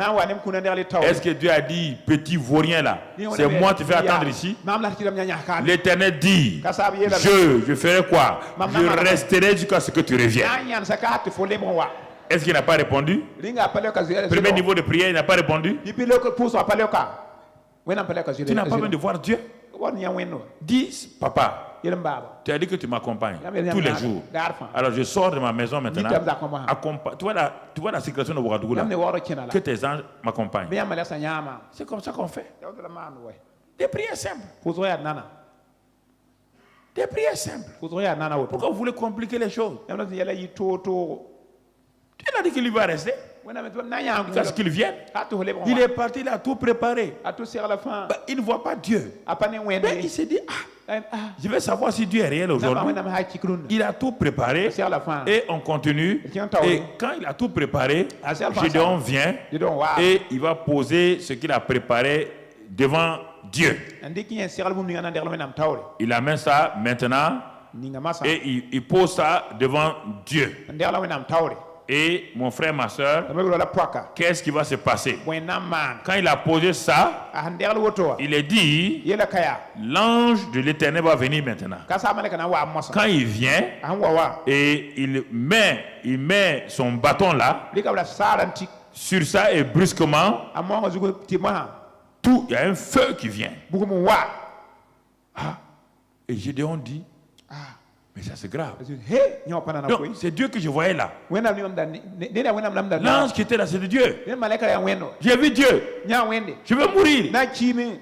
Est-ce que Dieu a dit, petit vaurien là, c'est moi qui te fais attendre ici? L'Éternel dit, je ferai quoi? Je resterai jusqu'à ce que tu reviennes. Est-ce qu'il n'a pas répondu? Premier niveau de prière, il n'a pas répondu. Tu n'as pas besoin de voir Dieu. Dis, papa, tu as dit que tu m'accompagnes tous les jours. Alors je sors de ma maison maintenant. Tu vois la situation de Ouagadougou là. Que tes anges m'accompagnent. C'est comme ça qu'on fait. Des prières simples. Des prières simples. Pourquoi vous voulez compliquer les choses? Tu as dit qu'il va rester. Parce qu'il vient. Il est parti, il a tout préparé. Il ne voit pas Dieu. Mais il s'est dit, je vais savoir si Dieu est réel aujourd'hui. Il a tout préparé. Et on continue. Et quand il a tout préparé, Gédéon vient et il va poser ce qu'il a préparé devant Dieu. Il amène ça maintenant et il pose ça devant Dieu. Et mon frère, ma soeur, qu'est-ce qui va se passer? Quand il a posé ça, il est dit, l'ange de l'Éternel va venir maintenant. Quand il vient et il met son bâton là sur ça et brusquement, il y a un feu qui vient. Et Gédéon dit, mais ça c'est grave. Donc c'est Dieu que je voyais là. L'ange qui était là, c'était Dieu. J'ai vu Dieu. Je vais mourir.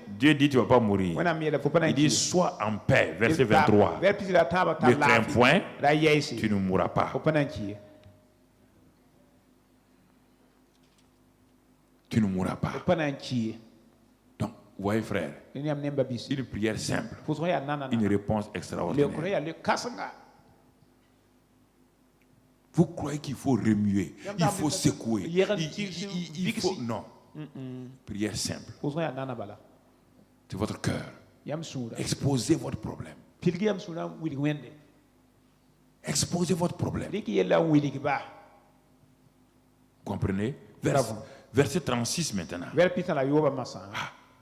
Dieu dit, tu ne vas pas mourir. Il dit, sois en paix. Verset 23. Ne crains point, tu ne mourras pas. Tu ne mourras pas. Donc, vous voyez frère, une prière simple, une réponse extraordinaire. Vous croyez qu'il faut remuer, il faut secouer, il faut... Non. Prière simple. C'est votre cœur. Exposez votre problème. Exposez votre problème. Comprenez? Verset 36 maintenant.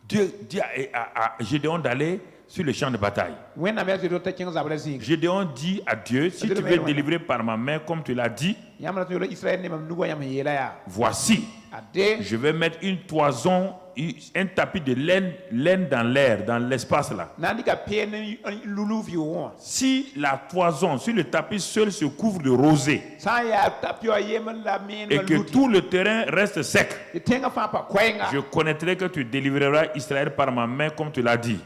Dieu dit à Gédéon d'aller sur le champ de bataille. Gédéon dit à Dieu, si tu veux délivrer par ma main comme tu l'as dit, voici, je vais mettre une toison, un tapis de laine dans l'air, dans l'espace là. Si la toison, si le tapis seul se couvre de rosée et que tout le terrain reste sec, je connaîtrai que tu délivreras Israël par ma main comme tu l'as dit.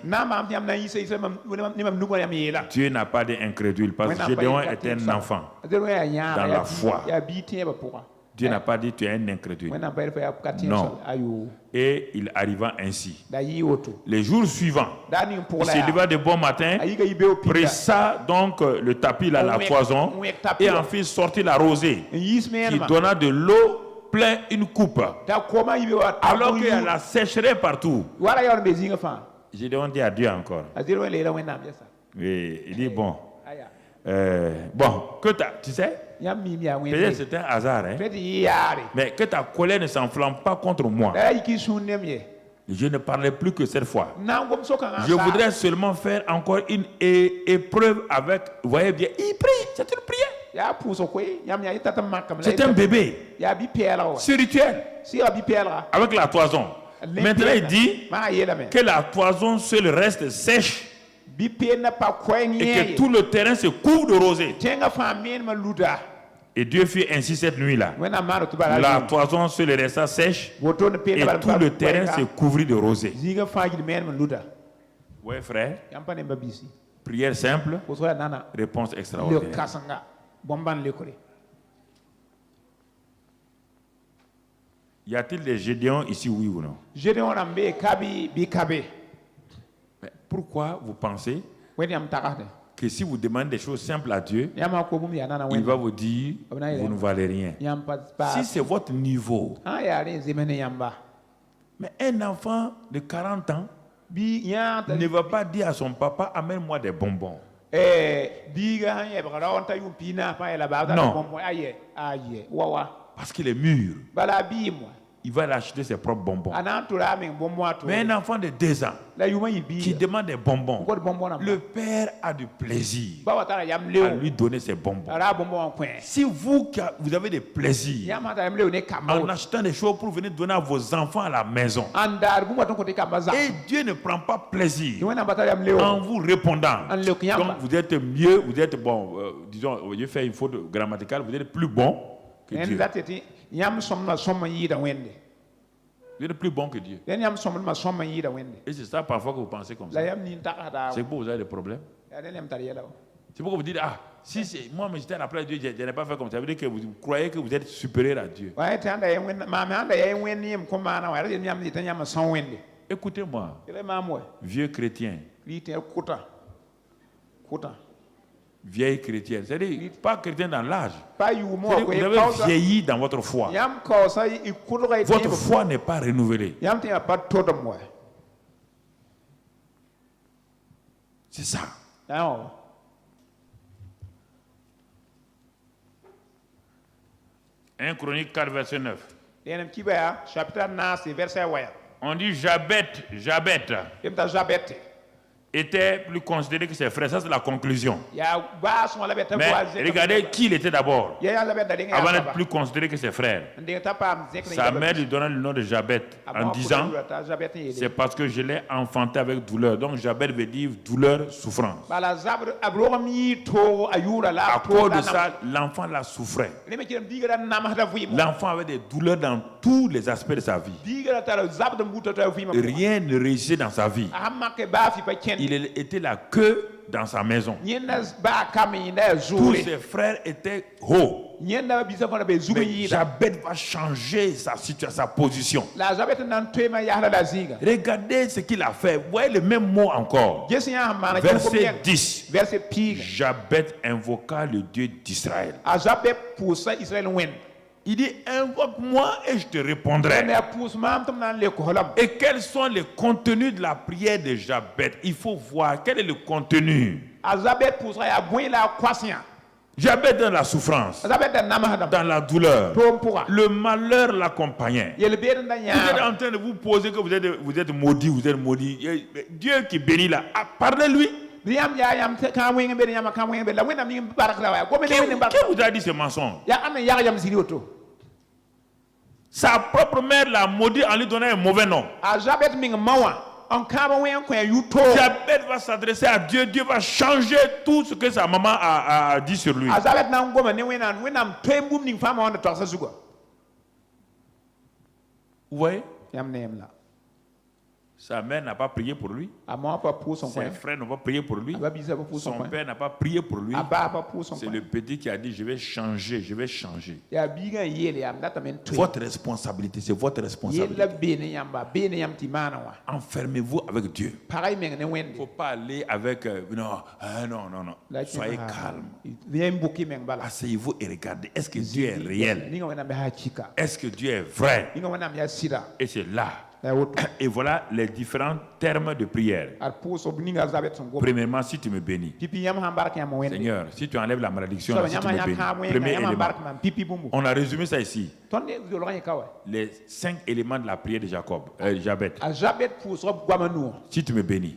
Dieu n'a pas d'incrédule parce que Gédéon est un enfant dans la foi. Dieu n'a pas dit tu es un incrédule. Non. Et il arriva ainsi. Les jours suivants, il se leva de bon matin, pressa donc le tapis là, la toison, et en fit sortir la rosée, qui donna de l'eau plein une coupe, alors qu'elle la sécherait partout. Gédéon dit à Dieu encore. Oui, il dit bon. Tu sais, peut-être c'est un hasard, hein? Mais que ta colère ne s'enflamme pas contre moi. Je ne parlais plus que cette fois. Je voudrais seulement faire encore une épreuve avec. Vous voyez bien, il prie, c'est une prière. C'est un bébé spirituel avec la toison. Maintenant, il dit que la toison seule reste sèche et que tout le terrain se couvre de rosée. Et Dieu fit ainsi cette nuit-là. La toison seule resta sèche et tout le terrain se couvrit de rosée. Oui, frère. Prière simple, réponse extraordinaire. Y a-t-il des Gédéons ici, oui ou non? Mais pourquoi vous pensez que si vous demandez des choses simples à Dieu, il va vous dire vous ne valez rien? Si c'est votre niveau. Mais un enfant de 40 ans ne va pas dire à son papa, amène-moi des bonbons. Non. Parce qu'il est mûr. Il va l'acheter ses propres bonbons. Mais un enfant de 2 ans qui demande des bonbons, le père a du plaisir à lui donner ses bonbons. Si vous avez des plaisirs en achetant des choses pour venir donner à vos enfants à la maison, et Dieu ne prend pas plaisir en vous répondant, donc vous êtes mieux, vous êtes bon, disons, je fais une faute grammaticale, vous êtes plus bon que Dieu. Vous êtes plus bon que Dieu. Et c'est ça parfois que vous pensez comme ça. C'est pourquoi vous avez des problèmes. C'est pourquoi vous dites, ah, si moi j'étais après Dieu, je n'ai pas fait comme ça. Ça veut dire que vous croyez que vous êtes supérieur à Dieu. Écoutez-moi, vieux chrétien. Vieille chrétienne, c'est-à-dire pas chrétien dans l'âge. Vous avez vieilli dans votre foi. Votre foi n'est pas renouvelée. C'est ça. 1 Chronique 4, verset 9. On dit Jabet était plus considéré que ses frères. Ça, c'est la conclusion. Mais regardez qui il était d'abord. Avant d'être plus considéré que ses frères. Sa mère lui donna le nom de Jabet en disant, c'est parce que je l'ai enfanté avec douleur. Donc Jabet veut dire douleur, souffrance. À cause de ça, l'enfant la souffrait. L'enfant avait des douleurs dans tous les aspects de sa vie. Rien ne réussissait dans sa vie. Il était la queue dans sa maison. Tous ses frères étaient hauts. Mais Jabet va changer sa situation, sa position. Regardez ce qu'il a fait. Vous voyez le même mot encore. Verset 10. Jabet invoqua le Dieu d'Israël. Il dit, invoque-moi et je te répondrai. Et quels sont les contenus de la prière de Jabet? Il faut voir quel est le contenu. Jabet dans la souffrance, dans la douleur, le malheur l'accompagnait. Vous êtes en train de vous poser que vous êtes maudit, vous êtes maudit. Dieu qui bénit là, parlez-lui. Qui vous a dit ce mensonge? Sa propre mère l'a maudit en lui donnant un mauvais nom. Jabet va s'adresser à Dieu. Dieu va changer tout ce que sa maman a dit sur lui. Vous voyez? Sa mère n'a pas prié pour lui. Ses frères n'ont pas prié pour lui. Son père n'a pas prié pour lui. C'est le petit qui a dit, je vais changer, je vais changer. Votre responsabilité, c'est votre responsabilité. Enfermez-vous avec Dieu. Il ne faut pas aller avec... non. Soyez calme. Asseyez-vous et regardez. Est-ce que Dieu est réel? Est-ce que Dieu est vrai? Et c'est là. Et voilà les différents termes de prière. Premièrement, si tu me bénis. Seigneur, si tu enlèves la malédiction, si tu me bénis. Premier élément. On a résumé ça ici. Les 5 éléments de la prière de Jabet. Si tu me bénis.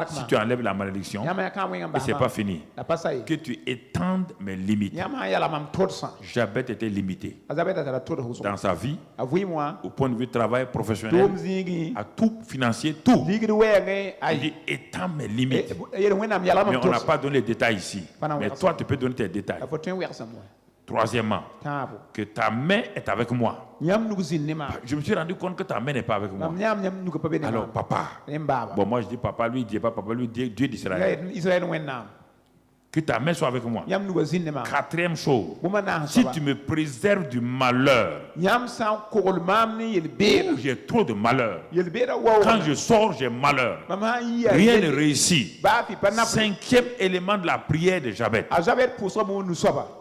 Si tu enlèves la malédiction, et c'est pas fini. Que tu étendes mes limites. Jabet était limité dans sa vie, au point de vue travail professionnel, à tout financier, tout. Il dit étends mes limites. Mais on n'a pas donné les détails ici. Mais toi, tu peux donner tes détails. Troisièmement, que ta main est avec moi. Je me suis rendu compte que ta main n'est pas avec moi. Alors, papa. Bon, moi je dis papa, lui il dit pas papa, lui Dieu d'Israël. Que ta main soit avec moi. Quatrième chose, si tu me préserves du malheur, j'ai trop de malheur. Quand je sors, j'ai malheur. Rien ne réussit. Cinquième élément de la prière de Jabez.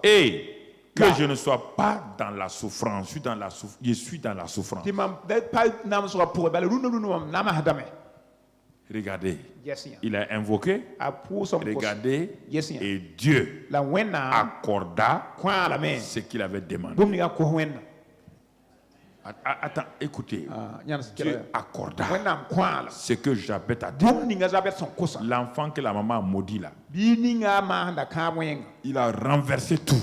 Et que je ne sois pas dans la souffrance. Je suis dans la souffrance. Regardez, il a invoqué, regardez, et Dieu accorda ce qu'il avait demandé. Attends, écoutez, Dieu accorda ce que Jabez a dit. L'enfant que la maman a maudit là, il a renversé tout.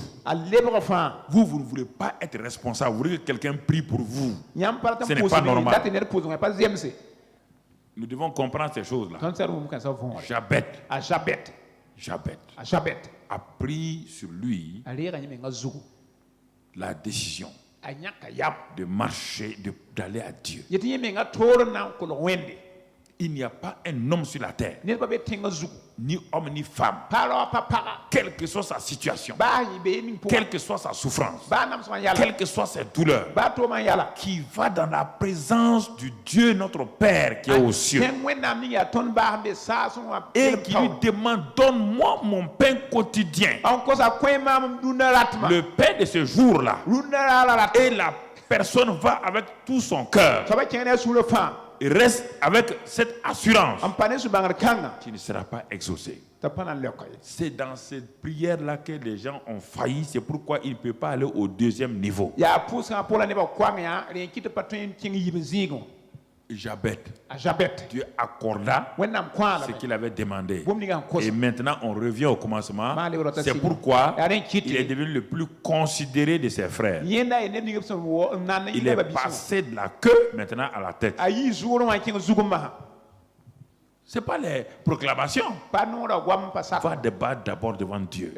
Vous ne voulez pas être responsable, vous voulez que quelqu'un prie pour vous. Ce n'est pas normal. Nous devons comprendre ces choses-là. Jabez a pris sur lui la décision de marcher, d'aller à Dieu. Il n'y a pas un homme sur la terre, ni homme ni femme, quelle que soit sa situation, quelle que soit sa souffrance, quelle que soit ses douleurs, qui va dans la présence du Dieu notre Père qui est aux cieux et qui lui demande: donne-moi mon pain quotidien, le pain de ce jour-là. Et la personne va avec tout son cœur. Il reste avec cette assurance qui ne sera pas exaucé. C'est dans cette prière-là que les gens ont failli. C'est pourquoi il ne peut pas aller au deuxième niveau. Jabez, Dieu accorda ce qu'il avait demandé. Et maintenant, on revient au commencement. C'est pourquoi il est devenu le plus considéré de ses frères. Il est passé de la queue maintenant à la tête. Ce n'est pas les proclamations. Va débattre d'abord devant Dieu.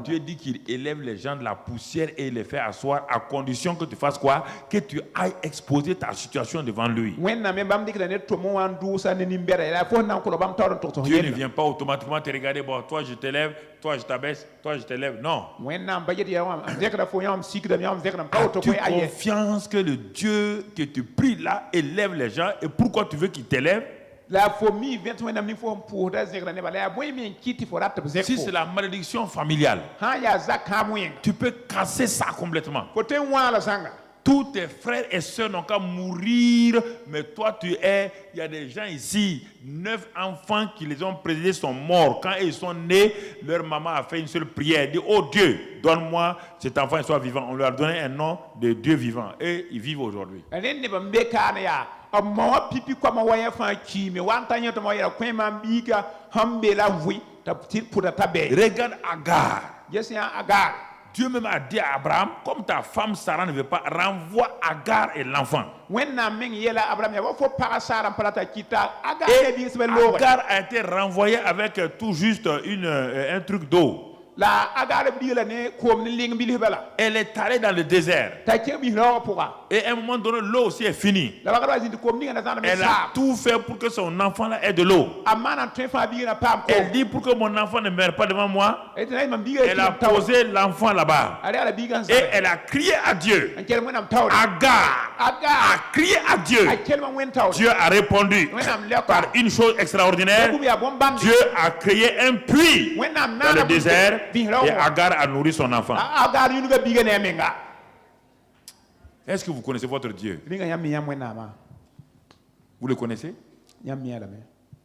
Dieu dit qu'il élève les gens de la poussière et les fait asseoir à condition que tu fasses quoi? Que tu ailles exposer ta situation devant lui. Dieu ne vient pas automatiquement te regarder. Bon, toi je t'élève, toi je t'abaisse, toi je t'élève. Non. As-tu confiance que le Dieu que tu pries là élève les gens? Et pourquoi tu veux qu'il t'élève? Si c'est la malédiction familiale, tu peux casser ça complètement. Tous tes frères et sœurs n'ont qu'à mourir, mais toi il y a des gens ici, 9 enfants qui les ont précédés sont morts. Quand ils sont nés, leur maman a fait une seule prière, dit: oh Dieu, donne-moi cet enfant, il soit vivant. On leur a donné un nom de Dieu vivant et ils vivent aujourd'hui. Regarde Agar. Dieu même a dit à Abraham: comme ta femme Sarah ne veut pas, renvoie Agar et l'enfant. Et Agar a été renvoyée avec tout juste un truc d'eau. Elle est allée dans le désert. Et à un moment donné, l'eau aussi est finie. Elle a tout fait pour que son enfant là ait de l'eau. Elle dit: pour que mon enfant ne meure pas devant moi, elle a posé l'enfant là-bas. Et elle a crié à Dieu. Agar a crié à Dieu. Dieu a répondu par une chose extraordinaire. Dieu a créé un puits dans le désert. Et Agar a nourri son enfant. Est-ce que vous connaissez votre Dieu? Vous le connaissez?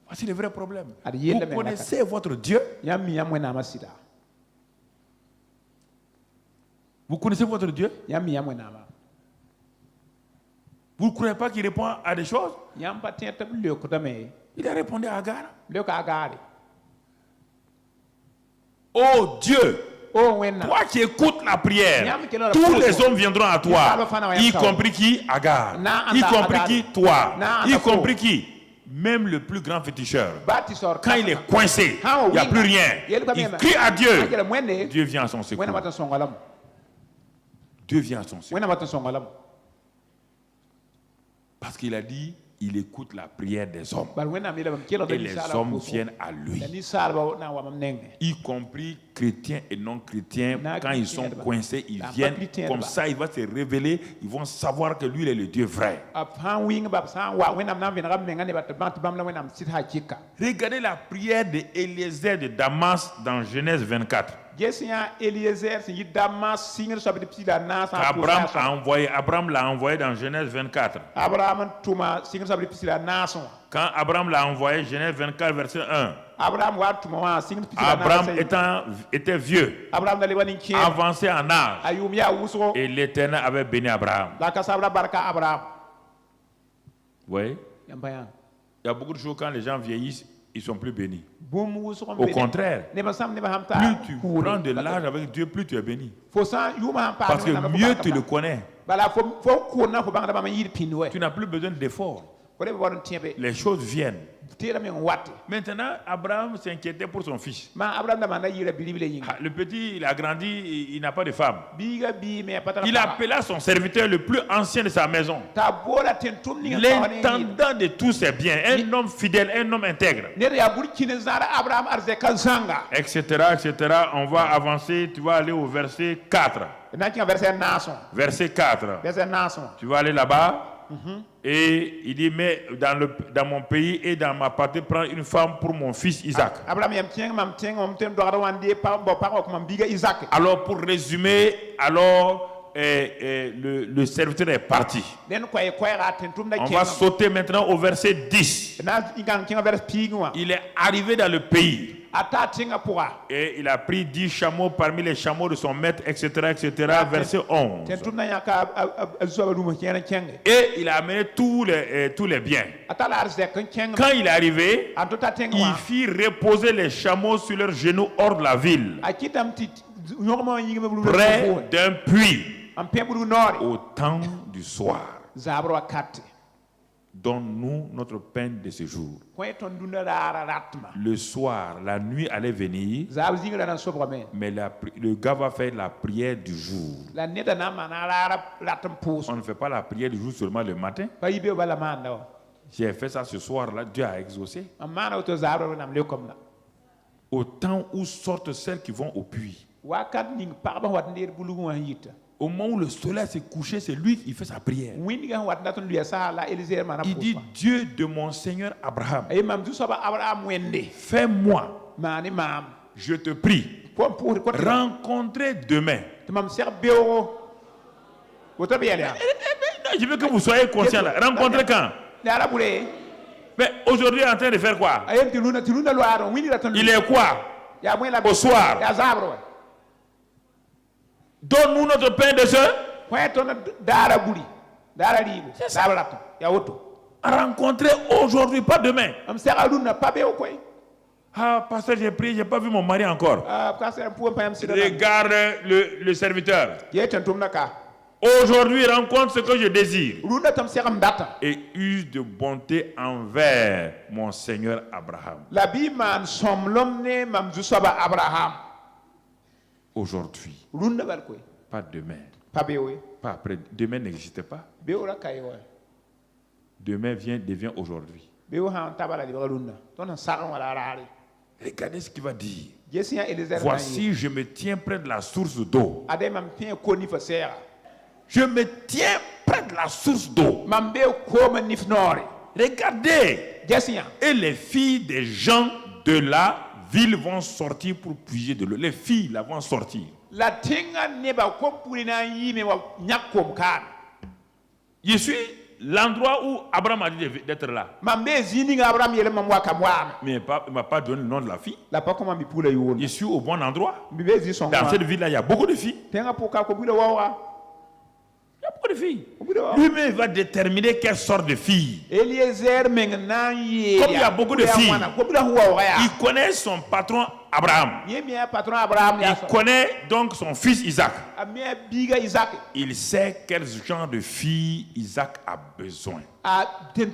Voici le vrai problème. Vous connaissez votre Dieu? Vous connaissez votre Dieu? Vous ne croyez pas qu'il répond à des choses? Il a répondu à Agar. Oh Dieu, toi qui écoutes la prière, tous les hommes viendront à toi, y compris qui? Agar. Y compris qui? Toi. Y compris qui? Même le plus grand féticheur. Quand il est coincé, il n'y a plus rien. Il crie à Dieu. Dieu vient à son secours. Dieu vient à son secours. Parce qu'il a dit: il écoute la prière des hommes. Et les hommes viennent à lui. Y compris chrétiens et non chrétiens, quand ils sont coincés, ils viennent. Comme ça, il va se révéler. Ils vont savoir que lui, il est le Dieu vrai. Regardez la prière d'Éliezer de Damas dans Genèse 24. Abraham l'a envoyé dans Genèse 24. Quand Abraham l'a envoyé, Genèse 24, verset 1. Abraham était vieux, avancé en âge, et l'Éternel avait béni Abraham. Vous voyez? Il y a beaucoup de choses, quand les gens vieillissent, ils ne sont plus bénis. Au contraire, plus tu prends de l'âge avec Dieu, plus tu es béni. Parce que mieux tu le connais. Tu n'as plus besoin d'efforts. Les choses viennent. Maintenant, Abraham s'inquiétait pour son fils. Le petit, il a grandi, il n'a pas de femme. Il appela son serviteur le plus ancien de sa maison, l'intendant de tous ses biens, un homme fidèle, un homme intègre, etc., etc. On va avancer, tu vas aller au verset 4. Verset 4. Tu vas aller là-bas. Et il dit, mais dans mon pays et dans ma patrie, prends une femme pour mon fils Isaac. Alors pour résumer, le serviteur est parti. On va sauter maintenant au verset 10. Il est arrivé dans le pays. Et il a pris 10 chameaux parmi les chameaux de son maître, etc., etc., verset 11. Et il a amené tous les biens. Quand il est arrivé, il fit reposer les chameaux sur leurs genoux hors de la ville, près d'un puits, au temps du soir. Donne-nous notre pain de ce jour. Le soir, la nuit allait venir, mais le gars va faire la prière du jour. On ne fait pas la prière du jour seulement le matin. J'ai fait ça ce soir-là, Dieu a exaucé. Au temps où sortent celles qui vont au puits. Au moment où le soleil s'est couché, c'est lui qui fait sa prière. Il dit, Dieu de mon Seigneur Abraham, fais-moi, je te prie, rencontrer demain. Je veux que vous soyez conscients là. Rencontrer quand? Mais aujourd'hui, il est en train de faire quoi? Il est quoi? Au soir. Donne-nous notre pain de ce. C'est ça. Rencontrer aujourd'hui, pas demain. Ah, pasteur, j'ai prié, j'ai pas vu mon mari encore. Regarde le serviteur. Aujourd'hui, rencontre ce que je désire. Et use de bonté envers mon Seigneur Abraham. Aujourd'hui. Pas demain. Pas après. Demain n'existe pas. Demain devient aujourd'hui. Regardez ce qu'il va dire. Voici, je me tiens près de la source d'eau. Je me tiens près de la source d'eau. Regardez. Et les filles des gens de la ville vont sortir pour puiser de l'eau. Les filles là vont sortir. Je suis l'endroit où Abraham a dit d'être là. Mais il ne m'a pas donné le nom de la fille. Je suis au bon endroit. Dans cette ville là, il y a beaucoup de filles. Il y a beaucoup de filles. Lui-même va déterminer quelle sorte de filles. Comme il y a beaucoup de filles, il connaît son patron Abraham. Il connaît donc son fils Isaac. Il sait quel genre de fille Isaac a besoin. Il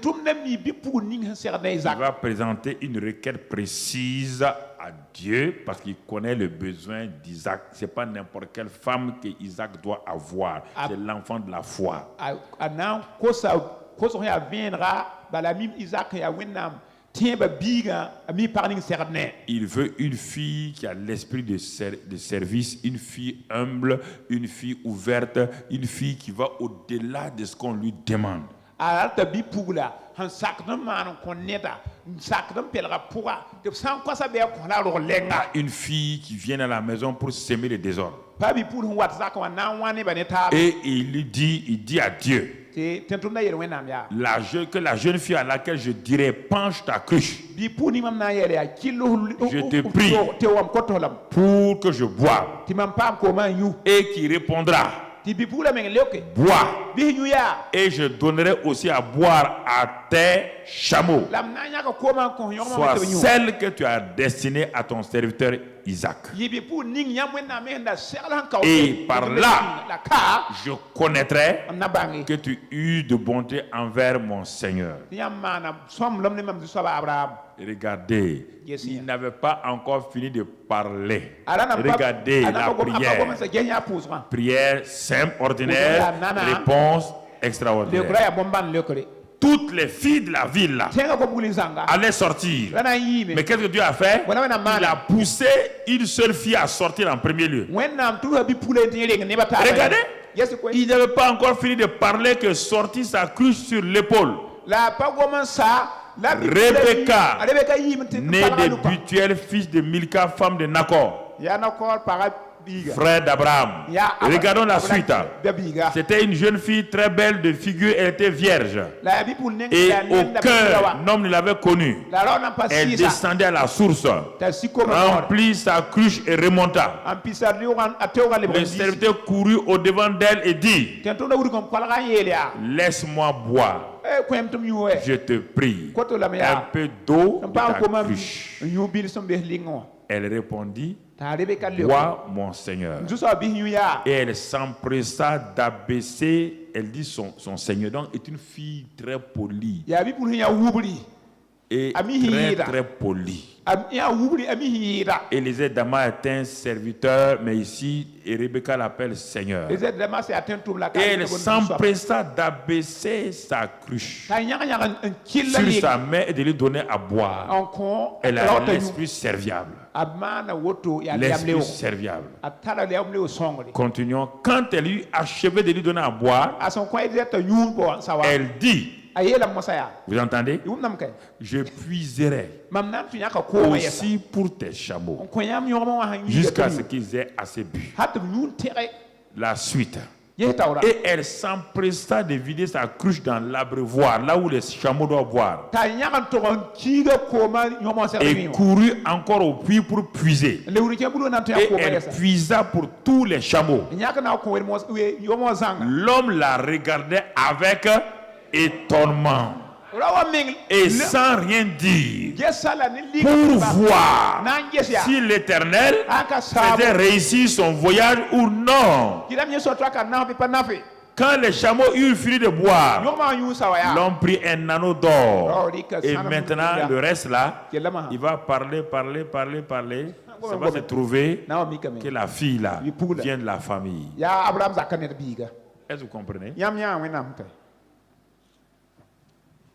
va présenter une requête précise à Dieu parce qu'il connaît le besoin d'Isaac. Ce n'est pas n'importe quelle femme que Isaac doit avoir. C'est l'enfant de la foi. Il veut une fille qui a l'esprit de service, une fille humble, une fille ouverte, une fille qui va au-delà de ce qu'on lui demande. Une fille qui vient à la maison pour s'aimer le désordre. Et il dit à Dieu, que la jeune fille à laquelle je dirais penche ta cruche, je te prie pour que je boive, et qui répondra, bois, et je donnerai aussi à boire à tes chameaux, soit celle que tu as destinée à ton serviteur Isaac. Et par là, je connaîtrai que tu eus de bonté envers mon Seigneur. Regardez, il n'avait pas encore fini de parler. Regardez la prière. Prière simple, ordinaire, réponse extraordinaire. Toutes les filles de la ville là allaient sortir. Mais qu'est-ce que Dieu a fait? Il a poussé une seule fille à sortir en premier lieu. Regardez, il n'avait pas encore fini de parler que sortit sa cruche sur l'épaule. Rebecca, née de Bethuel, fils de Milka, femme de Nacor, frère d'Abraham. Regardons la suite. C'était une jeune fille très belle de figure, elle était vierge. Et aucun homme ne l'avait connue. Elle descendait à la source, remplit sa cruche et remonta. Le serviteur courut au-devant d'elle et dit, laisse-moi boire. Je te prie, un peu d'eau de ta cruche. Elle répondit, bois mon Seigneur. Et elle s'empressa d'abaisser, elle dit son Seigneur. Donc est une fille très polie. Et très polie. Élisée Dama est un serviteur, mais ici, et Rebecca l'appelle Seigneur. Et elle s'empressa d'abaisser sa cruche sur sa main et de lui donner à boire. Elle a l'esprit serviable. L'esprit serviable. Continuons. Quand elle eut achevé de lui donner à boire, elle dit, vous entendez? Je puiserai aussi pour tes chameaux jusqu'à ce qu'ils aient assez bu. La suite. Et elle s'empressa de vider sa cruche dans l'abreuvoir, là où les chameaux doivent boire. Et courut encore au puits pour puiser. Et elle puisa pour tous les chameaux. L'homme la regardait avec étonnement et sans rien dire pour voir si l'Éternel faisait réussir son voyage ou non. Quand les chameaux eurent fini de boire, l'homme prit un anneau d'or. Et maintenant, le reste là, il va parler. Ça va se trouver que la fille là vient de la famille. Est-ce que vous comprenez?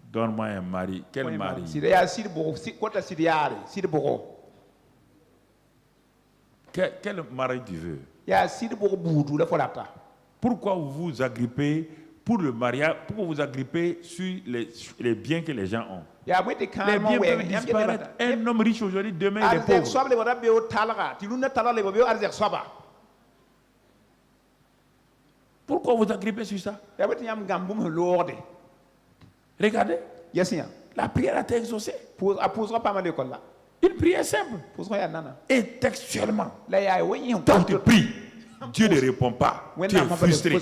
Donne-moi un mari. Quel mari? Quel mari tu veux? Pourquoi vous vous agrippez pour le mariage? Pourquoi vous agrippez sur les biens que les gens ont? Les biens peuvent disparaître. Un homme riche aujourd'hui, demain il est pauvre. Pourquoi vous agrippez sur ça? Regardez. La prière a été exaucée. Une prière simple. Et textuellement. Quand tu pries, Dieu ne répond pas. Tu es frustré.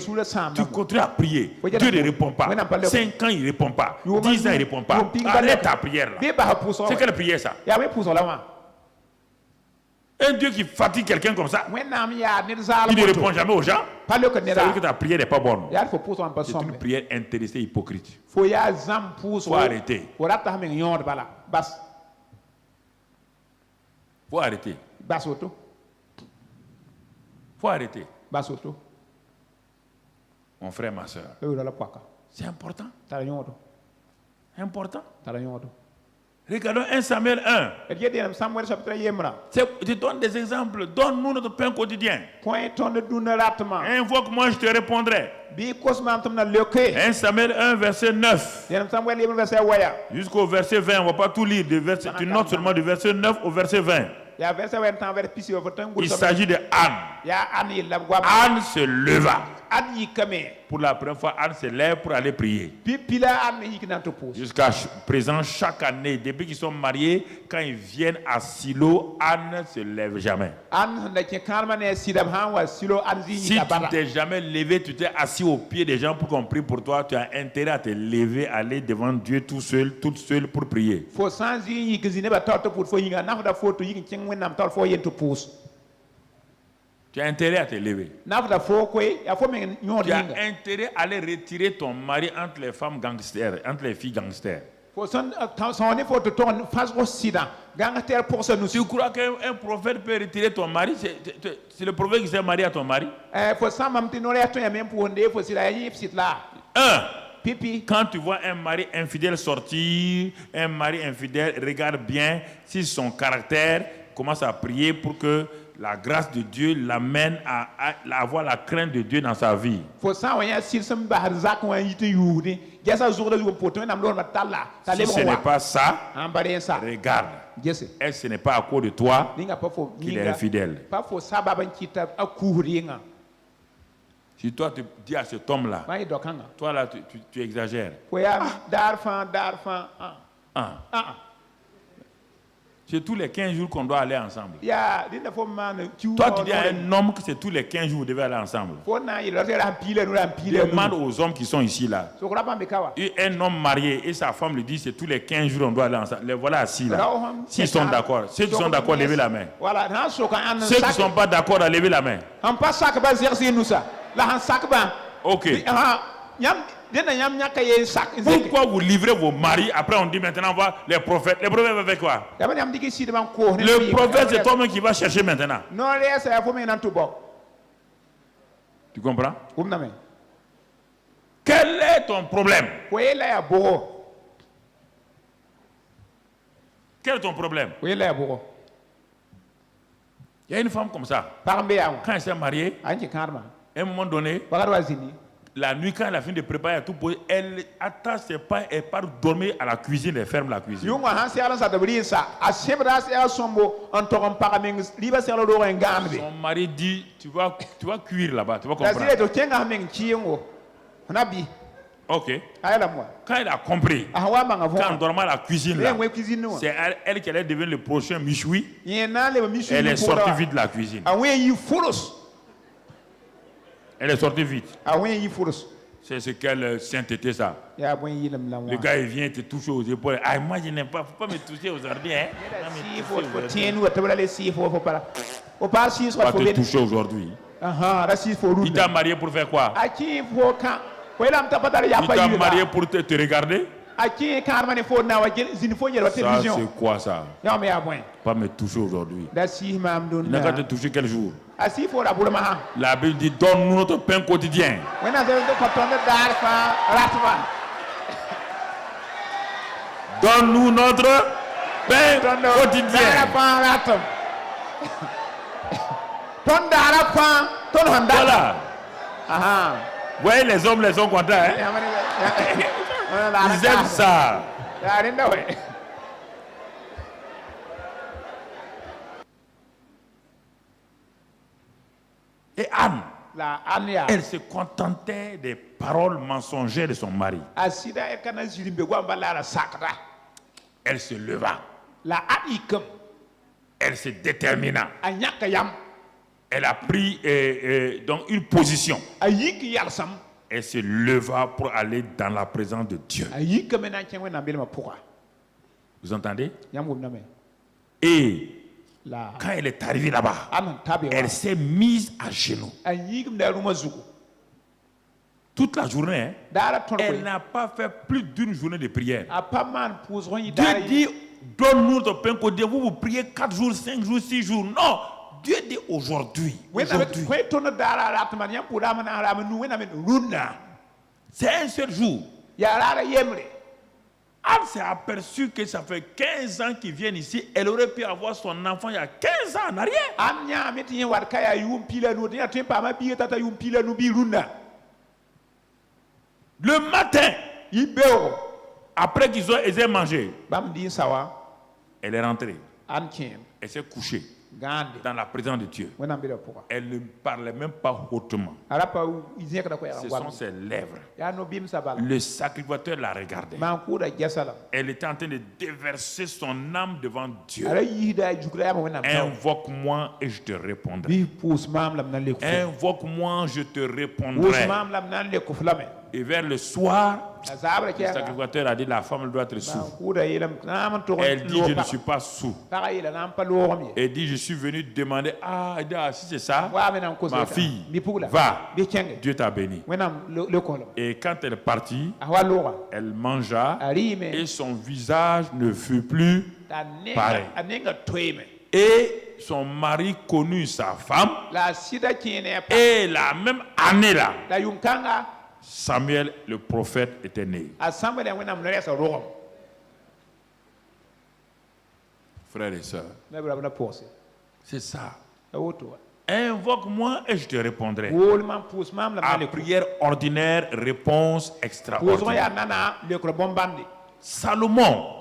Tu continues à prier. Dieu ne répond pas. 5 ans, il ne répond pas. 10 ans, il ne répond pas. Arrête ta prière là. C'est quelle prière ça? Un Dieu qui fatigue quelqu'un comme ça, il ne répond jamais aux gens. Ça veut dire que ta prière n'est pas bonne. C'est une prière intéressée, hypocrite. Faut arrêter. Faut arrêter. Faut arrêter. Mon frère, ma soeur. C'est important. Important. Regardons 1 Samuel 1. Je donne des exemples. Donne-nous notre pain quotidien. Invoque-moi, je te répondrai. 1 Samuel 1, verset 9. Jusqu'au verset 20. On ne va pas tout lire. Tu notes seulement du verset 9 au verset 20. Il s'agit de Anne. Anne se leva. Pour la première fois, Anne se lève pour aller prier. Jusqu'à présent, chaque année, depuis qu'ils sont mariés, quand ils viennent à Silo, Anne ne se lève jamais. Si tu ne t'es jamais levé, tu t'es assis au pied des gens pour qu'on prie pour toi, tu as intérêt à te lever, aller devant Dieu tout seul, toute seule pour prier. Tu as intérêt à te lever. Tu as intérêt à aller retirer ton mari entre les femmes gangsters, entre les filles gangsters. Tu crois qu'un prophète peut retirer ton mari? C'est le prophète qui s'est marié à ton mari? Quand tu vois un mari infidèle sortir, un mari infidèle, regarde bien si son caractère commence à prier pour que la grâce de Dieu l'amène à avoir la crainte de Dieu dans sa vie. Si ce n'est pas ça, regarde. Est-ce ce n'est pas à cause de toi qu'il est infidèle? Si toi tu dis à cet homme-là, toi là tu exagères. C'est tous les 15 jours qu'on doit aller ensemble. Toi, tu dis à un homme que c'est tous les 15 jours vous devez aller ensemble. Demande aux hommes qui sont ici là. Un homme marié et sa femme lui dit c'est tous les 15 jours on doit aller ensemble. Les voilà assis là. S'ils sont d'accord. Ceux qui sont d'accord, levez la main. Ceux qui ne sont pas d'accord, levez la main. Ok. Pourquoi vous livrez vos maris? Après on dit maintenant on va les prophètes. Les prophètes vont faire quoi? Le prophète c'est toi-même qui va chercher maintenant. Tu comprends? Quel est ton problème? Quel est ton problème? Il y a une femme comme ça. Quand elle s'est mariée, à un moment donné, la nuit, quand elle a fini de préparer à tout, elle attache ses pas et part dormir à la cuisine et ferme la cuisine. Son mari dit, tu vas cuire là-bas, tu vas comprendre. Ok. Quand elle a compris, quand on dormait à la cuisine, c'est elle qui allait devenir le prochain Michoui. Elle est sortie vite de la cuisine. Elle est sortie vite. C'est ce qu'elle sainteté ça. Le gars il vient te toucher aux épaules. Ah, moi je n'aime pas, faut pas me toucher aujourd'hui. Hein? Pas te toucher aujourd'hui. Il t'a marié pour faire quoi? Il t'a marié pour te regarder? Ça c'est quoi ça? Pas me toucher aujourd'hui. Il n'a qu'à te toucher quel jour? La Bible dit donne-nous notre pain quotidien. Donne-nous notre pain quotidien. Voilà. Vous voyez les hommes, les sont contents. Hein? Ils aiment ça. Et Anne, elle se contentait des paroles mensongères de son mari. Elle se leva. Elle se détermina. Elle a pris donc une position. Elle se leva pour aller dans la présence de Dieu. Vous entendez? Et quand elle est arrivée là-bas, elle s'est mise à genoux. Toute la journée, elle n'a pas fait plus d'une journée de prière. Dieu dit, donne-nous ton pain quotidien. Vous priez 4 jours, 5 jours, 6 jours. Non, Dieu dit aujourd'hui. C'est un seul jour. Anne s'est aperçue que ça fait 15 ans qu'ils viennent ici. Elle aurait pu avoir son enfant il y a 15 ans en arrière. Le matin, après qu'ils aient mangé, elle est rentrée. Elle s'est couchée dans la présence de Dieu. Elle ne parlait même pas hautement. Ce sont ses lèvres. Le sacrificateur la regardait. Elle était en train de déverser son âme devant Dieu. Invoque-moi et je te répondrai. Invoque-moi, je te répondrai. Et vers le soir, le sacrificateur a dit la femme doit être sourde. Elle dit je ne suis pas sourde. Elle dit je suis venu demander si c'est ça, ma fille, va, Dieu t'a béni. Et quand elle est partie, elle mangea et son visage ne fut plus pareil. Et son mari connut sa femme et la même année là, Samuel, le prophète, était né. Frères et sœurs, c'est ça. Invoque-moi et je te répondrai. À prière ordinaire, réponse extraordinaire. Salomon,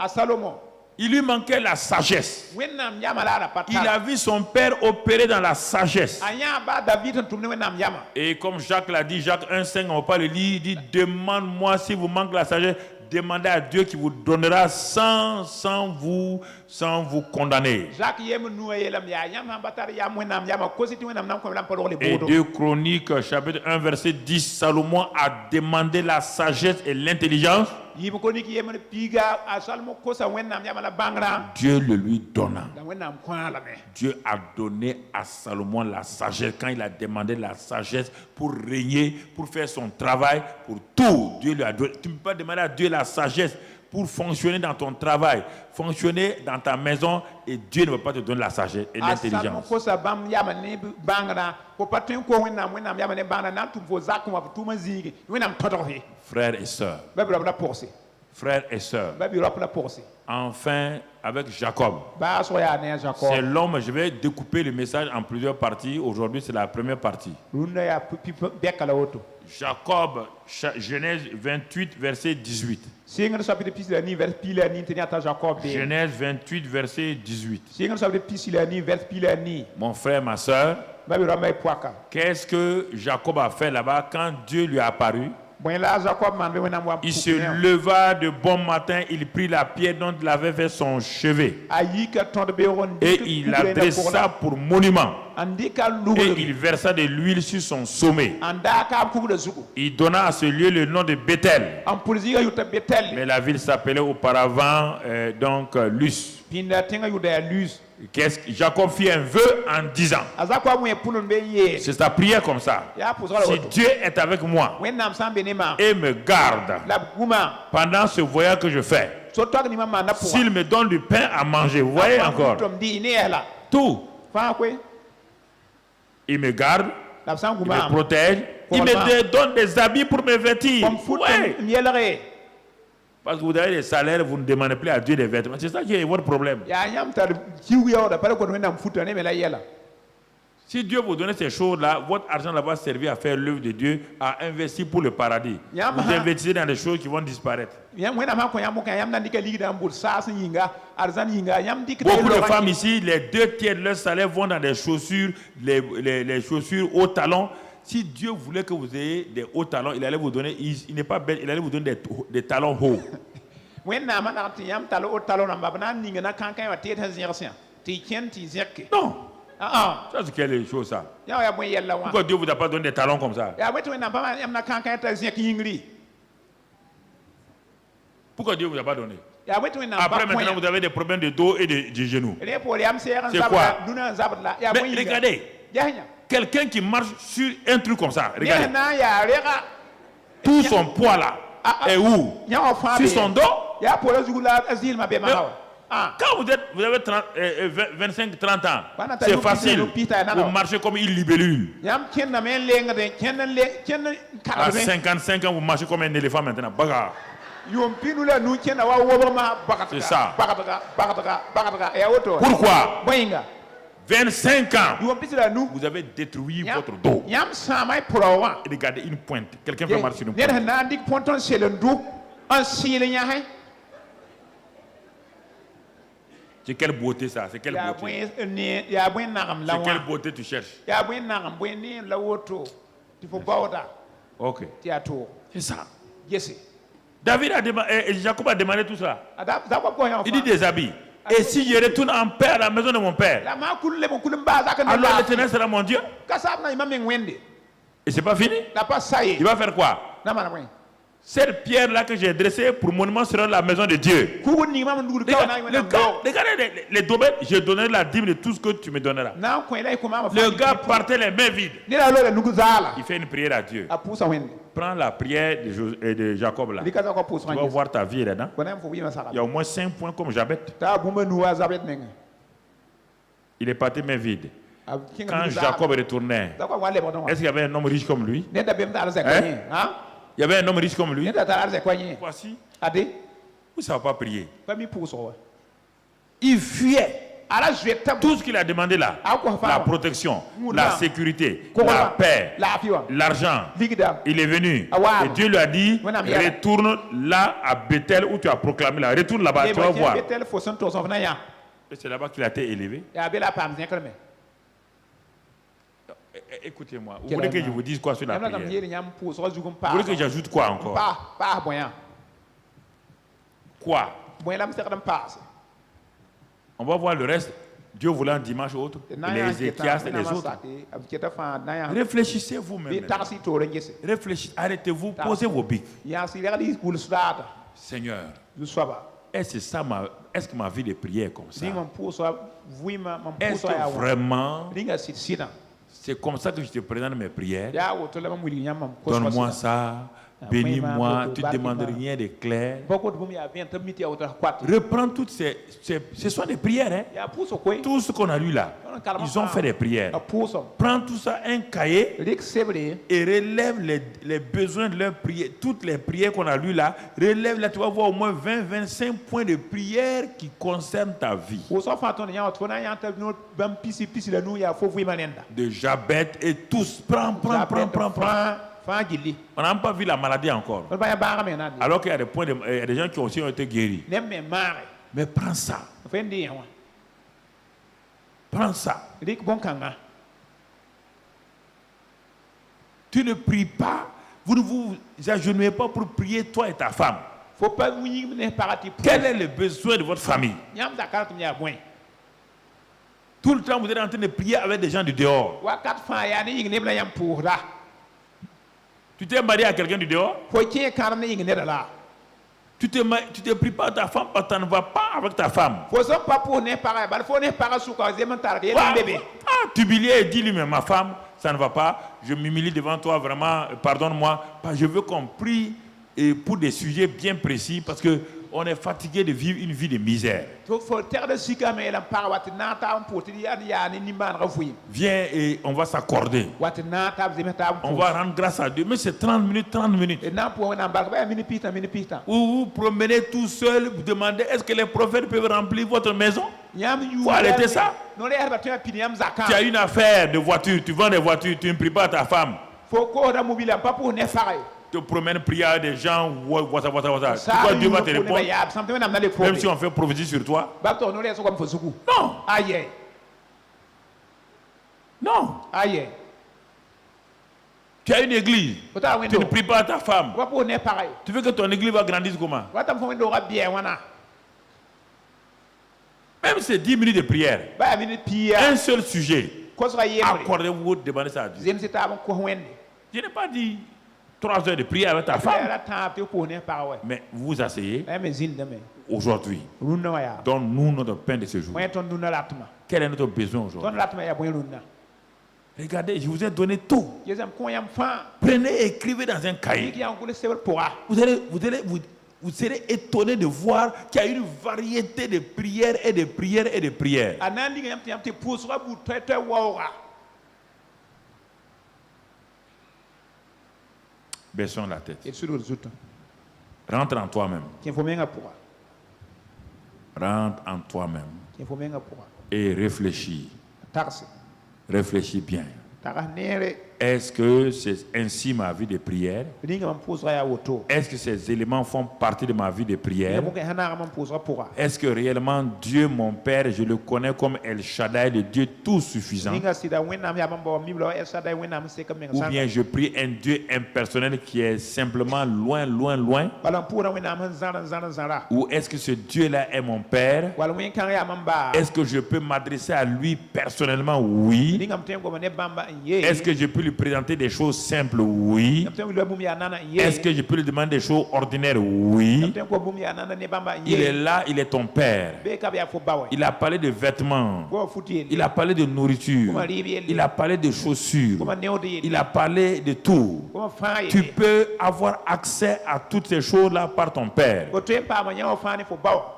il lui manquait la sagesse. Il a vu son père opérer dans la sagesse. Et comme Jacques l'a dit, Jacques 1,5, on ne va pas le lire, il dit demande-moi si vous manque la sagesse, demandez à Dieu qui vous donnera sans vous condamner. Et 2 Chroniques, chapitre 1, verset 10, Salomon a demandé la sagesse et l'intelligence. Dieu le lui donna. Dieu a donné à Salomon la sagesse quand il a demandé la sagesse pour régner, pour faire son travail, pour tout. Dieu lui a donné. Tu ne peux pas demander à Dieu la sagesse pour fonctionner dans ton travail, fonctionner dans ta maison, et Dieu ne va pas te donner la sagesse et l'intelligence. Frères et sœurs, enfin, avec Jacob, c'est l'homme, je vais découper le message en plusieurs parties. Aujourd'hui, c'est la première partie. Jacob, Genèse 28, verset 18. Genèse 28, verset 18. Mon frère, ma soeur, qu'est-ce que Jacob a fait là-bas quand Dieu lui a apparu? Il se leva de bon matin, il prit la pierre dont il avait fait son chevet et il la dressa pour monument et il versa de l'huile sur son sommet. Il donna à ce lieu le nom de Bethel, mais la ville s'appelait auparavant Luz. Jacob fit un vœu en disant, c'est sa prière comme ça, si Dieu est avec moi et me garde pendant ce voyage que je fais, s'il me donne du pain à manger, vous voyez encore, tout, il me garde, il me protège, il me donne des habits pour me vêtir. Ouais. Parce que vous avez des salaires, vous ne demandez plus à Dieu des vêtements. C'est ça qui est votre problème. Si Dieu vous donne ces choses-là, votre argent va servir à faire l'œuvre de Dieu, à investir pour le paradis. Vous investissez dans des choses qui vont disparaître. Beaucoup de femmes ici, les 2/3 de leur salaire vont dans des chaussures, les chaussures hauts talons. Si Dieu voulait que vous ayez des hauts talons, il allait vous donner, il n'est pas bête, il allait vous donner des talons hauts. Non. Ça c'est quelle chose ça? Pourquoi Dieu vous a pas donné des talons comme ça? Pourquoi Dieu vous a pas donné? Après maintenant vous avez des problèmes de dos et de genoux. C'est quoi? Mais regardez. Quelqu'un qui marche sur un truc comme ça, regardez. Tout son poids là est où? Sur son dos? Quand vous avez 25-30 ans, c'est facile. Vous marchez comme une libellule. À 55 ans, vous marchez comme un éléphant maintenant. Bagarre. C'est ça. Pourquoi? 25 ans, vous avez détruit votre dos. Et regardez une pointe. Quelqu'un fait marcher une pointe. C'est quelle beauté ça? C'est quelle beauté? C'est quelle beauté tu cherches? Ok. C'est ça. David a demandé, Jacob a demandé tout ça. Il dit des habits. Et si je retourne en paix à la maison de mon père, alors l'Éternel sera mon Dieu. Et c'est pas fini. Il va faire quoi? Cette pierre-là que j'ai dressée pour monument sera la maison de Dieu. Regardez les domaines, je donnerai la dîme de tout ce que tu me donneras. Le gars partait les mains vides. Il fait une prière à Dieu. Prends la prière de Jacob là. Tu vas voir ta vie là-dedans. Il y a au moins 5 points comme Jabet. Il est parti mains vides. Quand Jacob retournait, est-ce qu'il y avait un homme riche comme lui? Hein? Il y avait un homme riche comme lui. Voici. Vous ne savez pas prier. Il fuyait. Tout ce qu'il a demandé là, la protection, la sécurité, la paix, l'argent, il est venu. Et Dieu lui a dit, retourne là à Bethel où tu as proclamé là. Retourne là-bas, tu vas voir. Et c'est là-bas qu'il a été élevé. Écoutez-moi, vous voulez que je vous dise quoi sur la prière? Vous voulez que j'ajoute quoi encore? Quoi? On va voir le reste. Dieu voulant dimanche autre. Les Ézéchias et les autres. Réfléchissez vous-même. Réfléchissez. Arrêtez-vous. Posez vos bics. Seigneur. Est-ce que ma vie de prière est comme ça? Est-ce que vraiment c'est comme ça que je te présente mes prières? Donne-moi ça. Bénis-moi, tu ne demandes rien de clair. Reprends toutes ce sont des prières. Hein? Tout ce qu'on a lu là, ils ont fait des prières. Prends tout ça, un cahier, et relève les besoins de leurs prières. Toutes les prières qu'on a lues là, relève là, tu vas voir au moins 20-25 points de prière qui concernent ta vie. De Jabet et tous. Prends. On n'a pas vu la maladie encore. Alors qu'il y a des points il y a des gens qui aussi ont été guéris. Mais prends ça. Prends ça. Tu ne pries pas. Vous ne vous agenouillez pas pour prier toi et ta femme. Quel est le besoin de votre famille? Tout le temps, vous êtes en train de prier avec des gens du dehors. Tu t'es marié à quelqu'un du dehors? Tu te pries pas à ta femme parce que tu ne vas pas avec ta femme. Tu humilies et dis-lui, mais ma femme, ça ne va pas. Je m'humilie devant toi, vraiment, pardonne-moi. Je veux qu'on prie pour des sujets bien précis parce qu'on est fatigué de vivre une vie de misère. Viens et on va s'accorder. On va rendre grâce à Dieu. Mais c'est 30 minutes. Vous promenez tout seul, vous demandez est-ce que les prophètes peuvent remplir votre maison? Il faut arrêter ça. Tu as une affaire de voiture, tu vends des voitures, tu ne pries pas à ta femme. Tu te promènes, prier à des gens, pourquoi Dieu va te répondre? Même si on fait prophétie sur toi. Non. Non. Tu as une église. Tu ne pries pas à ta femme. Tu veux que ton église va grandir comment? Même c'est 10 minutes de prière. Un seul sujet. Accordez-vous, demandez ça à Dieu. Je n'ai pas dit 3 heures de prière avec ta femme. Mais vous vous asseyez. Aujourd'hui, donne-nous notre pain de ce jour. Quel est notre besoin aujourd'hui? Regardez, je vous ai donné tout. Prenez et écrivez dans un cahier. Vous serez étonné de voir qu'il y a une variété de prières et de prières et de prières. Baissons la tête. Rentre en toi-même. Rentre en toi-même. Et réfléchis. Réfléchis bien. Est-ce que c'est ainsi ma vie de prière? Est-ce que ces éléments font partie de ma vie de prière? Est-ce que réellement Dieu, mon Père, je le connais comme El Shaddai, le Dieu tout suffisant? Ou bien je prie un Dieu impersonnel qui est simplement loin, loin, loin? Ou est-ce que ce Dieu-là est mon Père? Est-ce que je peux m'adresser à lui personnellement? Oui. Est-ce que je peux lui présenter des choses simples? Oui. Est-ce que je peux lui demander des choses ordinaires? Oui. Il est là, il est ton Père. Il a parlé de vêtements. Il a parlé de nourriture. Il a parlé de chaussures. Il a parlé de tout. Tu peux avoir accès à toutes ces choses-là par ton Père.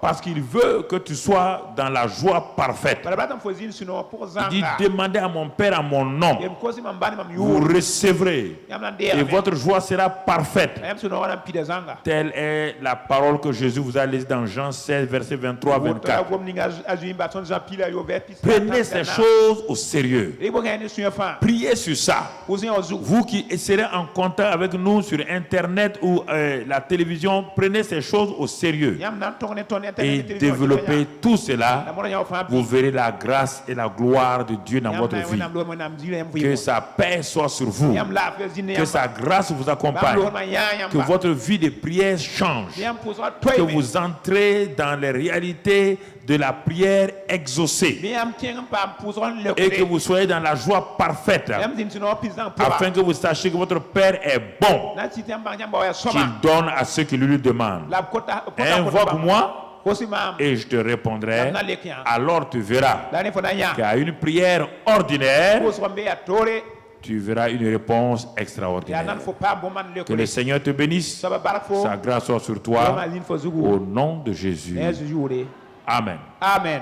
Parce qu'il veut que tu sois dans la joie parfaite. Il dit, demandez à mon Père à mon nom. Vous recevrez et votre joie sera parfaite. Telle est la parole que Jésus vous a laissée dans Jean 16, verset 23-24. Prenez ces choses au sérieux. Priez sur ça. Vous qui serez en contact avec nous sur Internet ou la télévision, prenez ces choses au sérieux et développez tout cela. Vous verrez la grâce et la gloire de Dieu dans votre vie. Que sa paix soit sur vous. Que sa grâce vous accompagne. Que votre vie de prière change. Que vous entrez dans les réalités de la prière exaucée. Et que vous soyez dans la joie parfaite. Afin que vous sachiez que votre Père est bon. Qu'il donne à ceux qui lui demandent. Invoque-moi et je te répondrai. Alors tu verras qu'à une prière ordinaire, tu verras une réponse extraordinaire. Que le Seigneur te bénisse. Sa grâce soit sur toi. Au nom de Jésus. Amen. Amen.